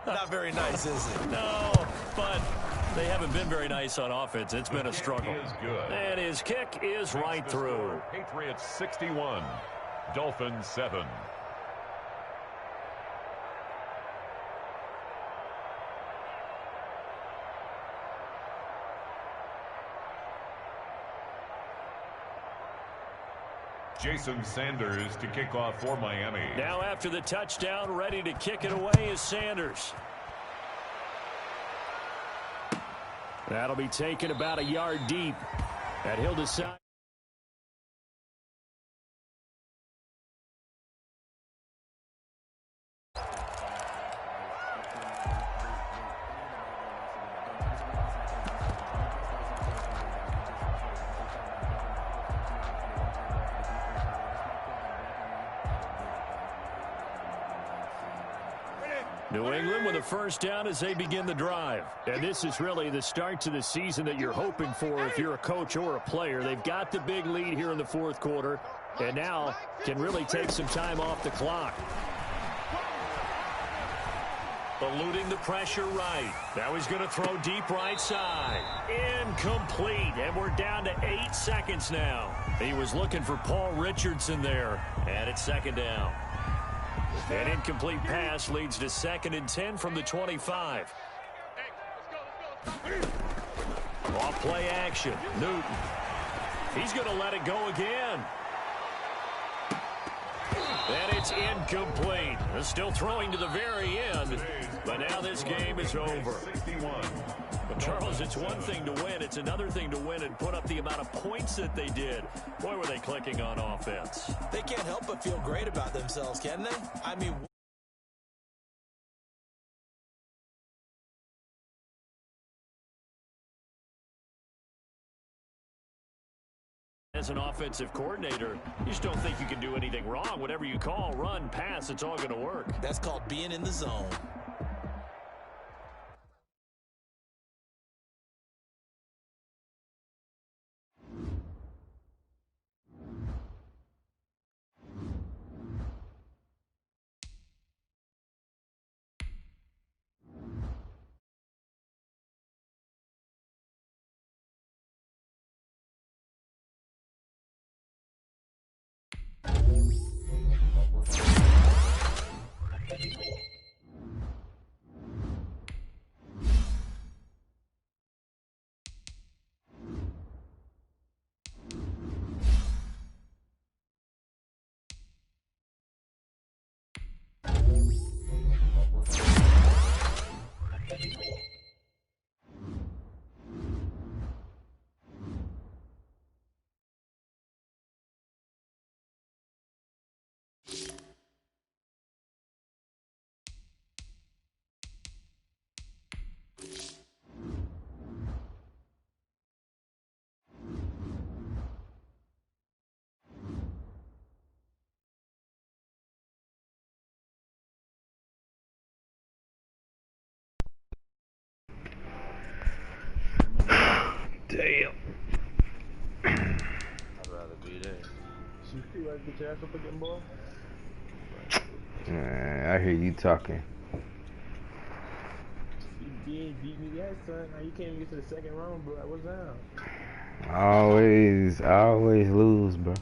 Not very nice, is it?
No, but they haven't been very nice on offense. It's been a struggle. And his kick is right through.
Patriots 61, Dolphins 7. Jason Sanders to kick off for Miami.
Now after the touchdown, ready to kick it away is Sanders. That'll be taken about a yard deep, and he'll decide. New England with a first down as they begin the drive. And this is really the start to the season that you're hoping for if you're a coach or a player. They've got the big lead here in the fourth quarter and now can really take some time off the clock. Eluding the pressure right. Now he's going to throw deep right side. Incomplete. And we're down to 8 seconds now. He was looking for Paul Richardson there. And it's second down. An incomplete pass leads to 2nd and 10 from the 25. Off play action. Newton. He's going to let it go again. And it's incomplete. They're still throwing to the very end. But now this game is over. But Charles, it's one thing to win. It's another thing to win and put up the amount of points that they did. Boy, were they clicking on offense.
They can't help but feel great about themselves, can they? I mean...
As an offensive coordinator, you just don't think you can do anything wrong. Whatever you call, run, pass, it's all going to work.
That's called being in the zone.
Damn.
I'd rather be there.
You feel like get your ass up again, boy?
Man, I hear you talking.
You did beat me that, son. Now you can't even get to the second round, bro. What's down?
I always lose, bro.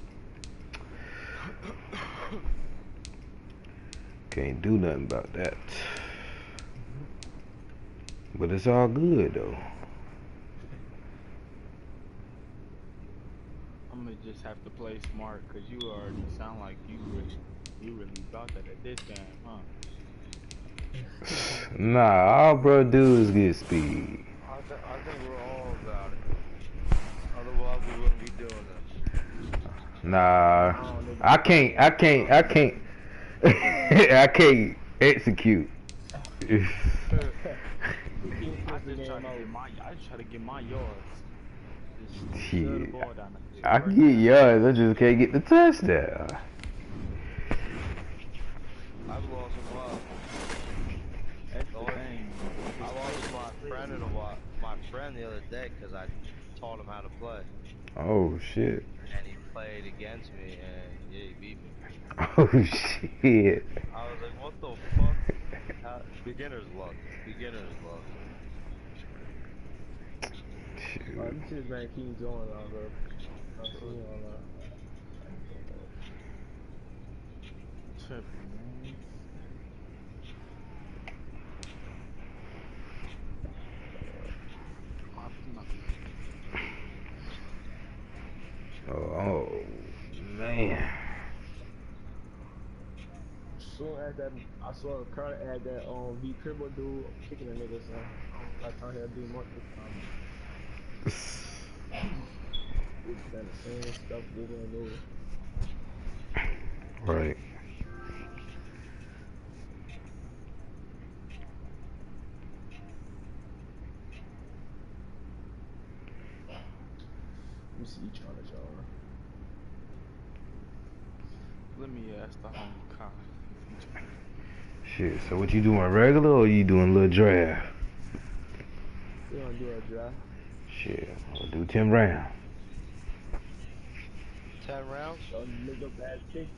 Can't do nothing about that. But it's all good, though.
I'm gonna just have to play smart, cause you already sound like you really thought that at this game, huh?
Nah, all bro do is get speed.
I think we're all about it. Otherwise, we wouldn't be doing this.
Nah, I can't I can't execute.
I just try to get my yards. Just
Shit.
throw the ball down the field.
I can get yards, I just can't get the touchdown.
I've lost a lot.
That's the thing.
I lost my friend the other day because I taught him how to play.
Oh shit.
And he played against me and yeah, he beat me.
Oh shit.
I was like, what the fuck? Beginner's luck. Beginner's luck.
Shoot.
Alright, this shit man keep going on, bro. I'll see you on tripping, man.
Oh man.
Soon as that, I saw Carter add that V Cribble dude kicking a nigga, so I thought he'd do more this time. We've done the same stuff over and over.
Right.
Let me see each one of y'all. Let me ask the homie Kyle.
Shit, so what you doing, regular or you doing a little draft?
We gonna do a draft.
Shit, I'll do 10 rounds.
10 rounds?
Don't make no bad picks.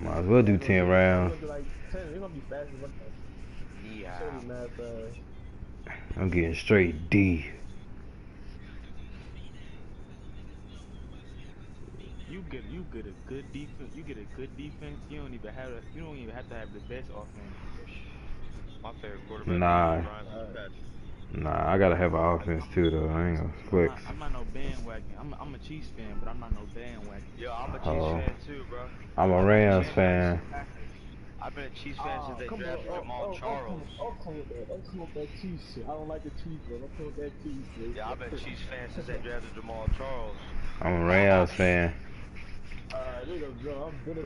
Might as well do 10 rounds.
It's gonna be like 10. It's gonna be fast as fuck.
Yeah.
Show me mad fast.
I'm getting straight D.
You get a good defense. You get a good defense. You don't even have to have the best offense.
My favorite quarterback.
Nah. Nah, I gotta have an offense too though. I ain't gonna flex.
I'm not no bandwagon. I'm a Chiefs fan, but I'm not no bandwagon.
Yo, I'm a Chiefs fan too, bro.
I'm a Rams fan.
I've been a Chiefs fan since they drafted Jamal Charles.
I'll come with that Chiefs shit. I don't like the Chiefs, bro. I'll come with that Chiefs shit.
Yeah, I've been a Chiefs fan since they drafted Jamal Charles.
I'm a Rams fan.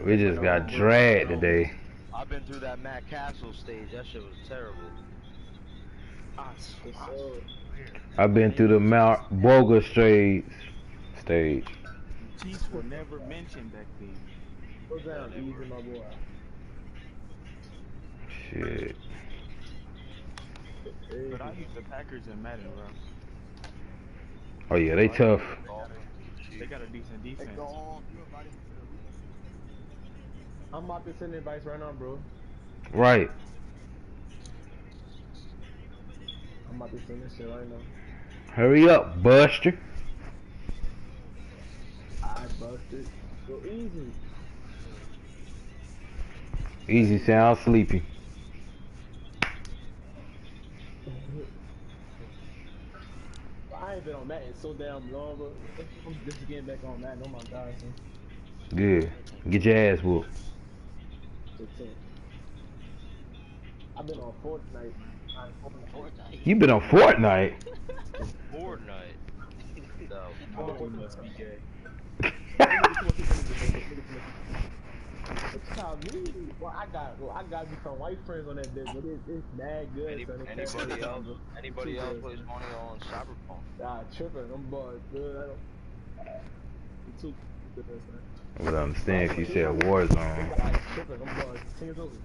We just got dragged today.
I've been through that Matt Castle stage. That shit was terrible.
I've been through the Mount Boga stage.
Chiefs were never mentioned back then.
Go down, easy, my boy.
Shit.
But I use the Packers and Madden, bro.
Oh yeah, they tough.
They got a decent defense.
I'm about to send advice right now, bro.
Right.
I'm about to send this shit right now.
Hurry up, Buster.
I busted. Go easy.
Easy sounds sleepy.
I ain't been on that in so damn long, bro. I'm just getting back on that. Oh my god, son.
Good. Get your ass whooped.
I've been on Fortnite.
You been on Fortnite?
Fortnite. No.
You must be gay.
Well, I got me some white friends on that bitch, but it's mad good.
Anybody else plays money on Cyberpunk?
Nah, tripping. I'm bored, dude. Too good, man.
I would understand if you said Warzone.
Tripping. I'm bored. 10 years old.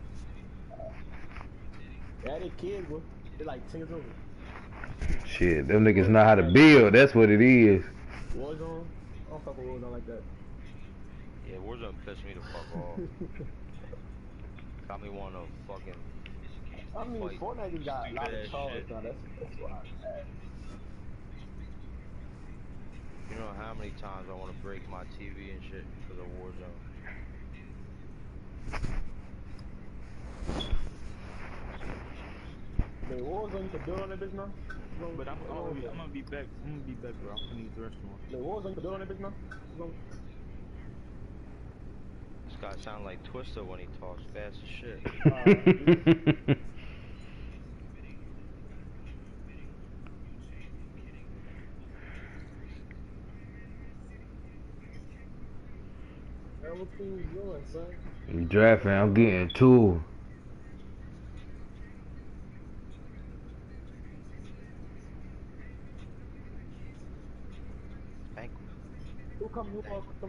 Yeah, they kids, bro. They're like 10 years old.
Shit, them niggas know how to build. That's what it is.
Warzone? I don't fuck with Warzone like that.
Yeah, Warzone pissed me the fuck off. Got me one of fucking.
I mean, Fortnite just got a lot of charge now. That's why.
You know how many times I want to break my TV and shit because of Warzone.
Wait, Warzone, you can build on that bitch now?
But I'm gonna be back. I'm gonna be back, bro. I'm gonna use the restaurant.
Wait, Warzone, you can build on that bitch now?
This guy sound like Twister when he talks fast as shit.
What things doing, son?
You drafting, I'm getting two.
Who come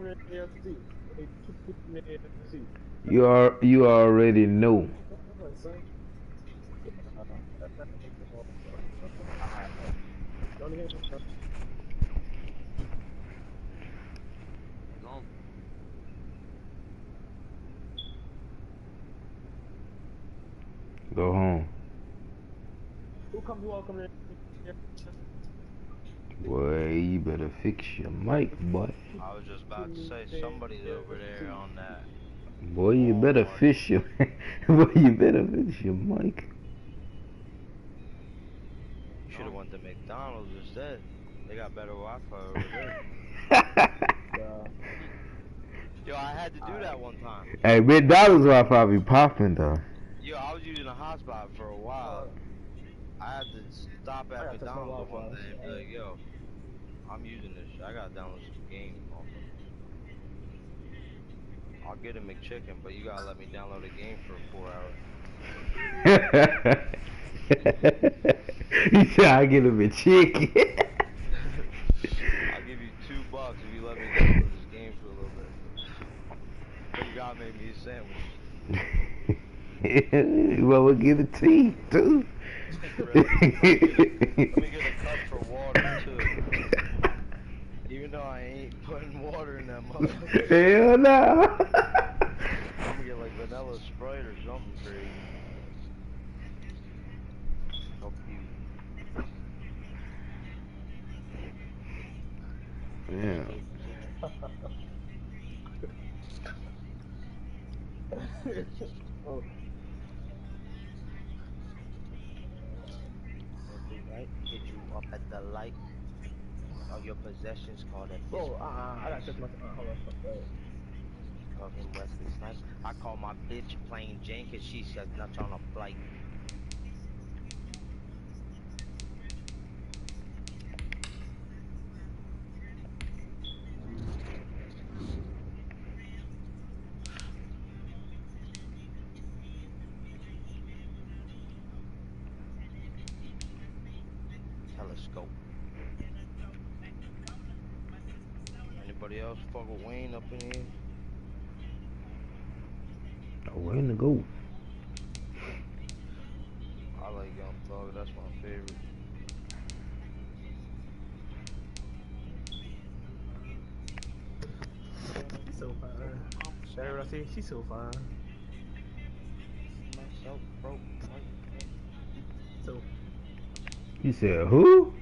in here to see?
You already know. Go home.
Who come you all come in here?
Boy, you better fix your mic, boy.
I was just about to say somebody's over there on that.
Boy, you better fix your boy, you better fix your mic.
You should have went to McDonald's instead. They got better Wi-Fi over there. Yo, I had to do that one time.
Hey, McDonald's Wi-Fi be popping though.
Yo, I was using a hotspot for a while. I had to stop at McDonald's one day and be like, yo, I'm using this shit. I gotta download some games. I'll get a McChicken, but you gotta let me download a game for 4 hours.
He said I get him a chicken.
I'll give you $2 if you let me download this game for a little bit. But you gotta make me a sandwich.
Well, we'll get the tea too.
Let me get a cup for water too. Even though I ain't putting water in that motherfucker.
Hell no.
I'm gonna get like vanilla Sprite or something crazy. Fuck you.
Yeah.
Oh.
Every night, hit you up at the light. All your possessions call that bitch.
Bro, I gotta touch my. Hold on. Fuck that.
Fucking Wesley Snipes. I call my bitch plain Jane cause she says nuts on a flight. Telescope. Anybody else fuck with Wayne up in here?
Where in the go?
I like Young Thug, that's my favorite.
She's so fine. That's what I say. She's so fine.
Myself broke.
So.
You said who?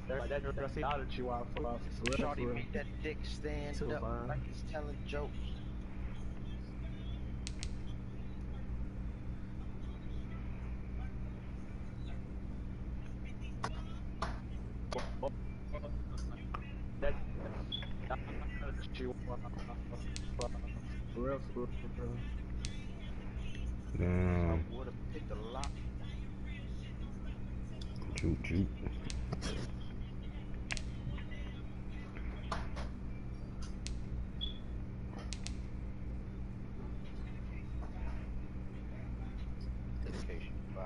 That's what I say. Out of Chihuahua.
Shorty make that dick stand
so
up
fine.
like he's telling jokes.
For real.
Damn.
I would've picked a lot.
Juke.
Dedication 5.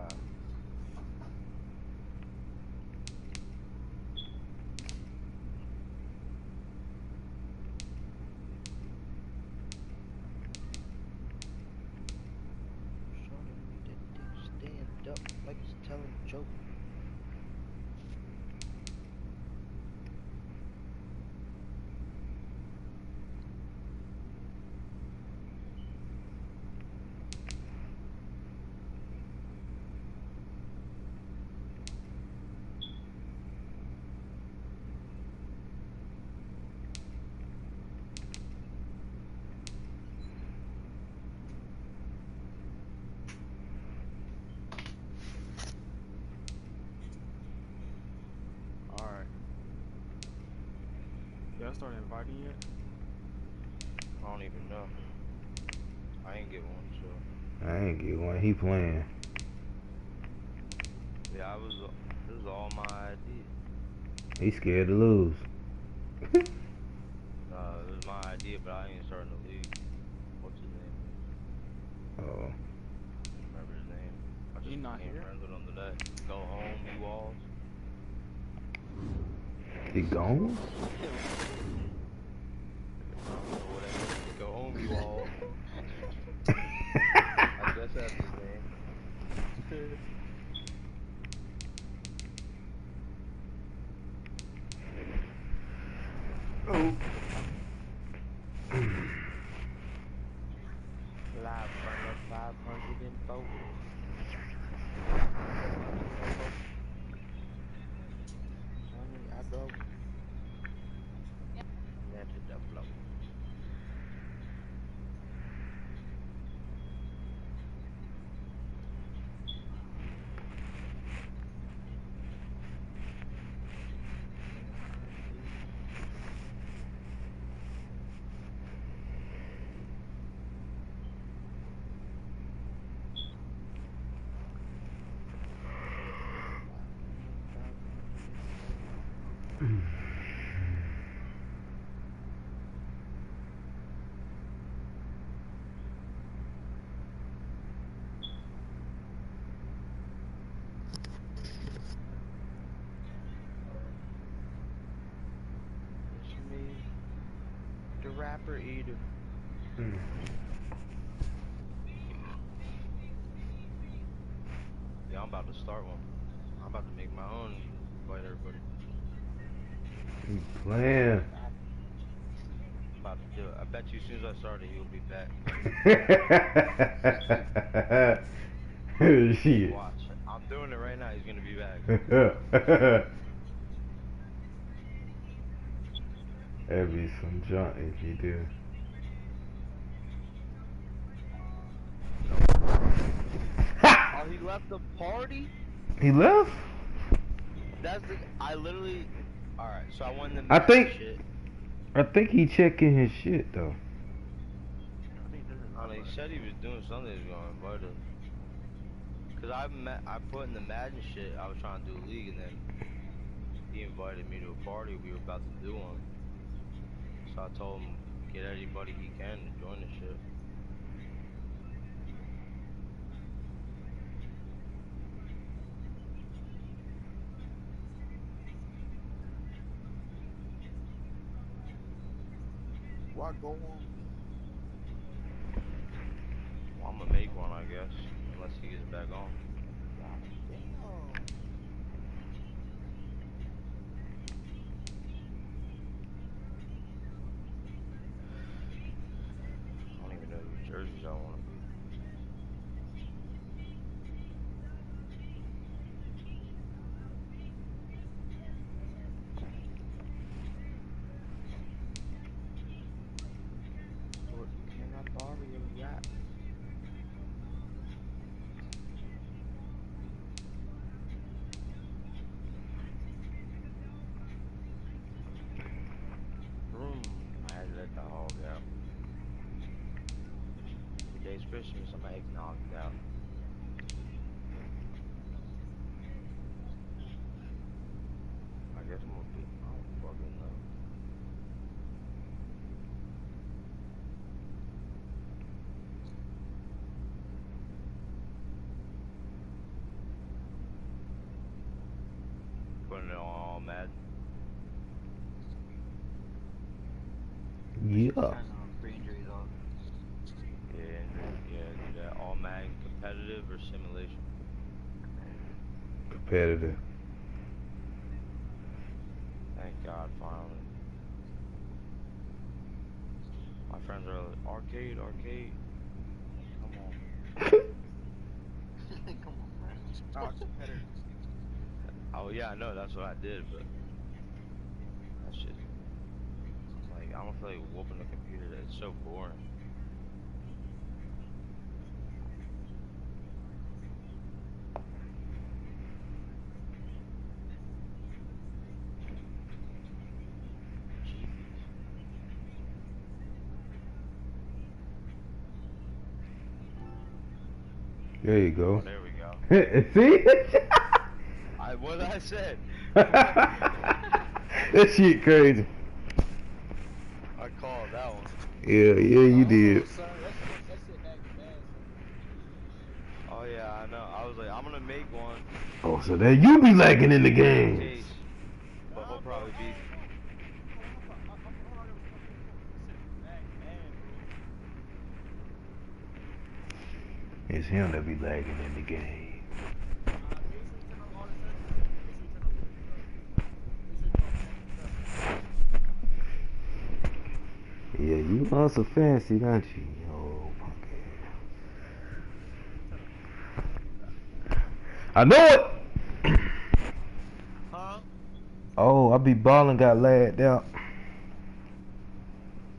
Stand up like he's telling jokes.
Y'all started inviting yet?
I don't even know. I ain't get one, so.
I ain't get one. He playing.
Yeah, this was all my idea.
He scared to lose.
It was my idea, but I ain't starting to league. What's his name?
Oh.
Remember his name? I just
He not
became
here?
friends with him today. Go home, you all.
He gone?
Go home, you all. I guess that's his name. Live from the 504. Sonny, I go. Let it flow. It's me, the rapper eater. start one. I'm about to make my own. Invite everybody.
He playing.
I'm about to do it. I bet you as soon as I started, he'll be back.
Shit.
Watch. I'm doing it right now. He's gonna be back.
That'd be some junk if he did.
Oh, he left the party?
He left?
That's the. I literally. Alright, so I won the
I
match shit.
think he checking his shit though.
He said he was doing something. He was gonna invite us. Cause I put in the Madden shit. I was trying to do a league, and then he invited me to a party. We were about to do one. So I told him get anybody he can to join the shit.
Why go on?
Well, I'm gonna make one, I guess, unless he gets back on. I don't even know whose jerseys I want to be.
Can I borrow your yacht?
I had to let the hog out. Today's Christmas, I'm eggnog out. I guess I'm gonna be. I don't fucking know. Putting it on all mad.
Yeah.
Yeah, do that all mad competitive or simulation.
Competitive.
Thank God, finally. My friends are like, arcade. Come on.
Come on, man. Oh, competitive.
Oh yeah, I know. That's what I did, but that shit. Like, I don't feel like whooping the computer. It's so boring.
There you go.
Oh, there we go.
See?
What I said.
That shit crazy.
I called that one.
Yeah, you did.
Oh yeah, I know. I was like, I'm gonna make one.
Oh, so then you be lagging in the game.
But he'll probably be.
It's him that be lagging in the game. Yeah, you also fancy, don't you? Oh, punk. I know it!
Huh?
Oh, I be balling, got lagged out.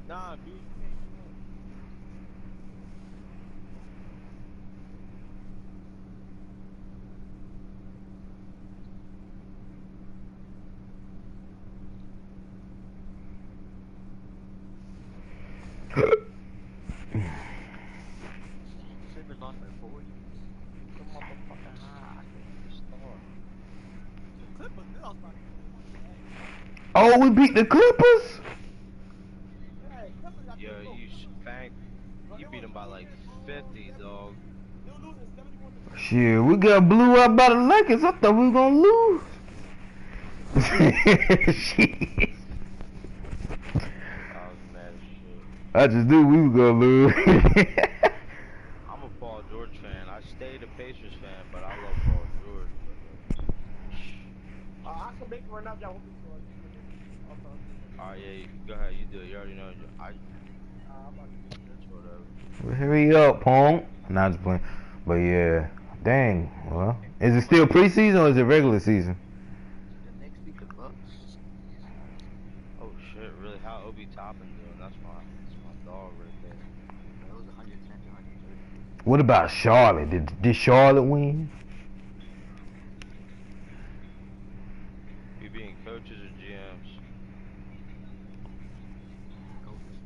Nah, dude.
Oh, we beat the Clippers?
Yo, you beat him by like 50, dog.
Shit, we got blew out by the Lakers. I thought we were gonna lose. Shit.
I was mad as shit.
I just knew we were gonna lose.
I'm a Paul George fan. I stayed a Pacers fan, but I love Paul George.
make it run up, y'all.
Alright, yeah, go ahead. You do it. You already know.
I'm about to do this.
Whatever.
Well, hurry up, Pong. Not just playing. But yeah, dang. Well, is it still preseason or is it regular season?
The next week the Bucks.
Oh shit, really? How Obi Toppin doing? That's my dog right there.
That was 110 to 130.
What about Charlotte? Did Charlotte win?
You being coaches or GMs?
Coaches.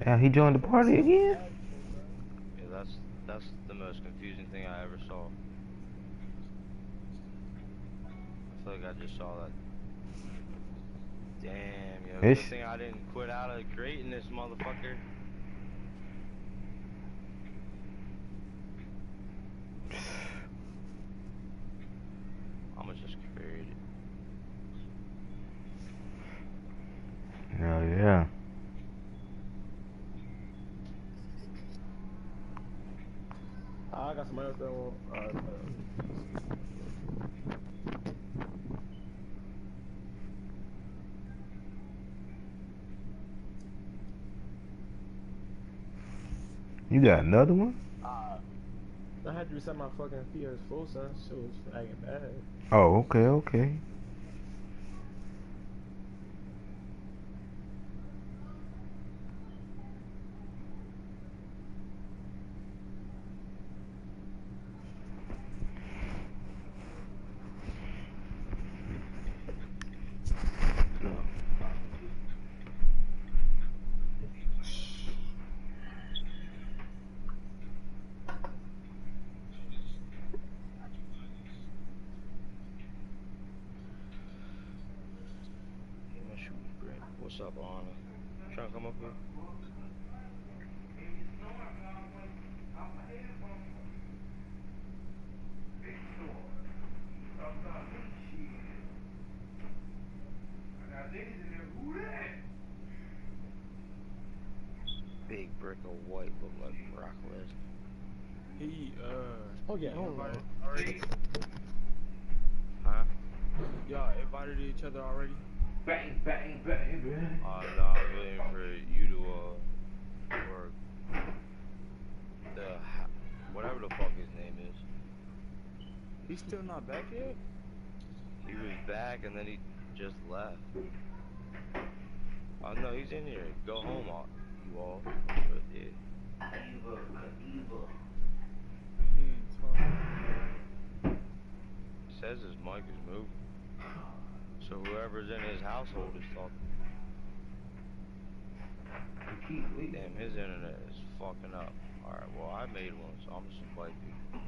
Yeah, he joined the party again.
Yeah, that's the most confusing thing I ever saw. I feel like I just saw that. Damn, yo. Good thing I didn't quit out of creating this motherfucker. I'ma just create it.
Hell yeah.
I got somebody else that will.
You got another one?
I had to reset my fucking PS4, son. Shit was flagging bad.
Oh, okay.
What's up, Anna? Trying to come up here? Big brick of white look like Brock Lesnar.
He
Oh yeah, hold on.
already.
Huh?
Y'all invited each other already?
Bang, bang, bang, bang.
No, I was waiting for you to work. Whatever the fuck his name is.
He's still not back yet?
He was back and then he just left. Oh no, he's in here. Go home, you all. But yeah. Says his mic is moving. So whoever's in his household is talking. Damn, his internet is fucking up. Alright, well I made one, so I'm just invite people.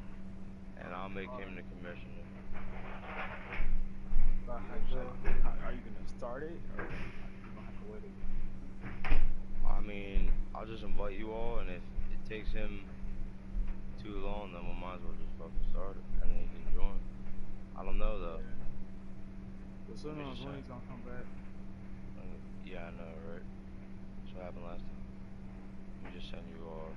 And I'll make him the commissioner.
Are you gonna start it, or are you gonna have to wait again?
I mean, I'll just invite you all, and if it takes him too long, then we might as well just fucking start it, and then he can join. I don't know though.
But soon as when he's gonna come back.
Yeah, I know, right? That's what happened last time. We just send you all.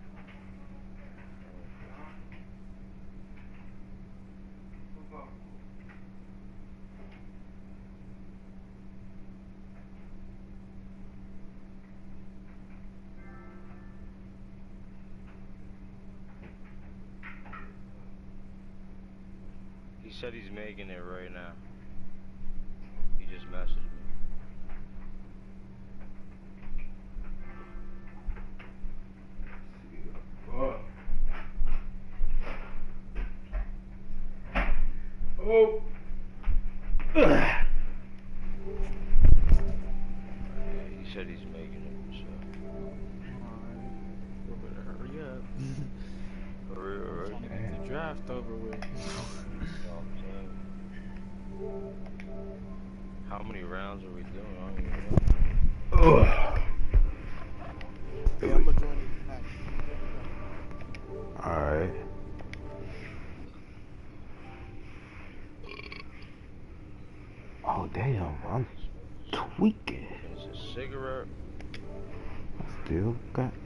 He said he's making it right now. He just messaged me.
Oh.
Yeah, he said he's making it, so.
Hurry up.
Hurry up.
Trying to get the draft over with.
How many rounds are we doing? I don't even know.
Yeah, I'm gonna join this match.
Alright. Oh damn, I'm tweaking.
It's a cigarette.
I still goddamn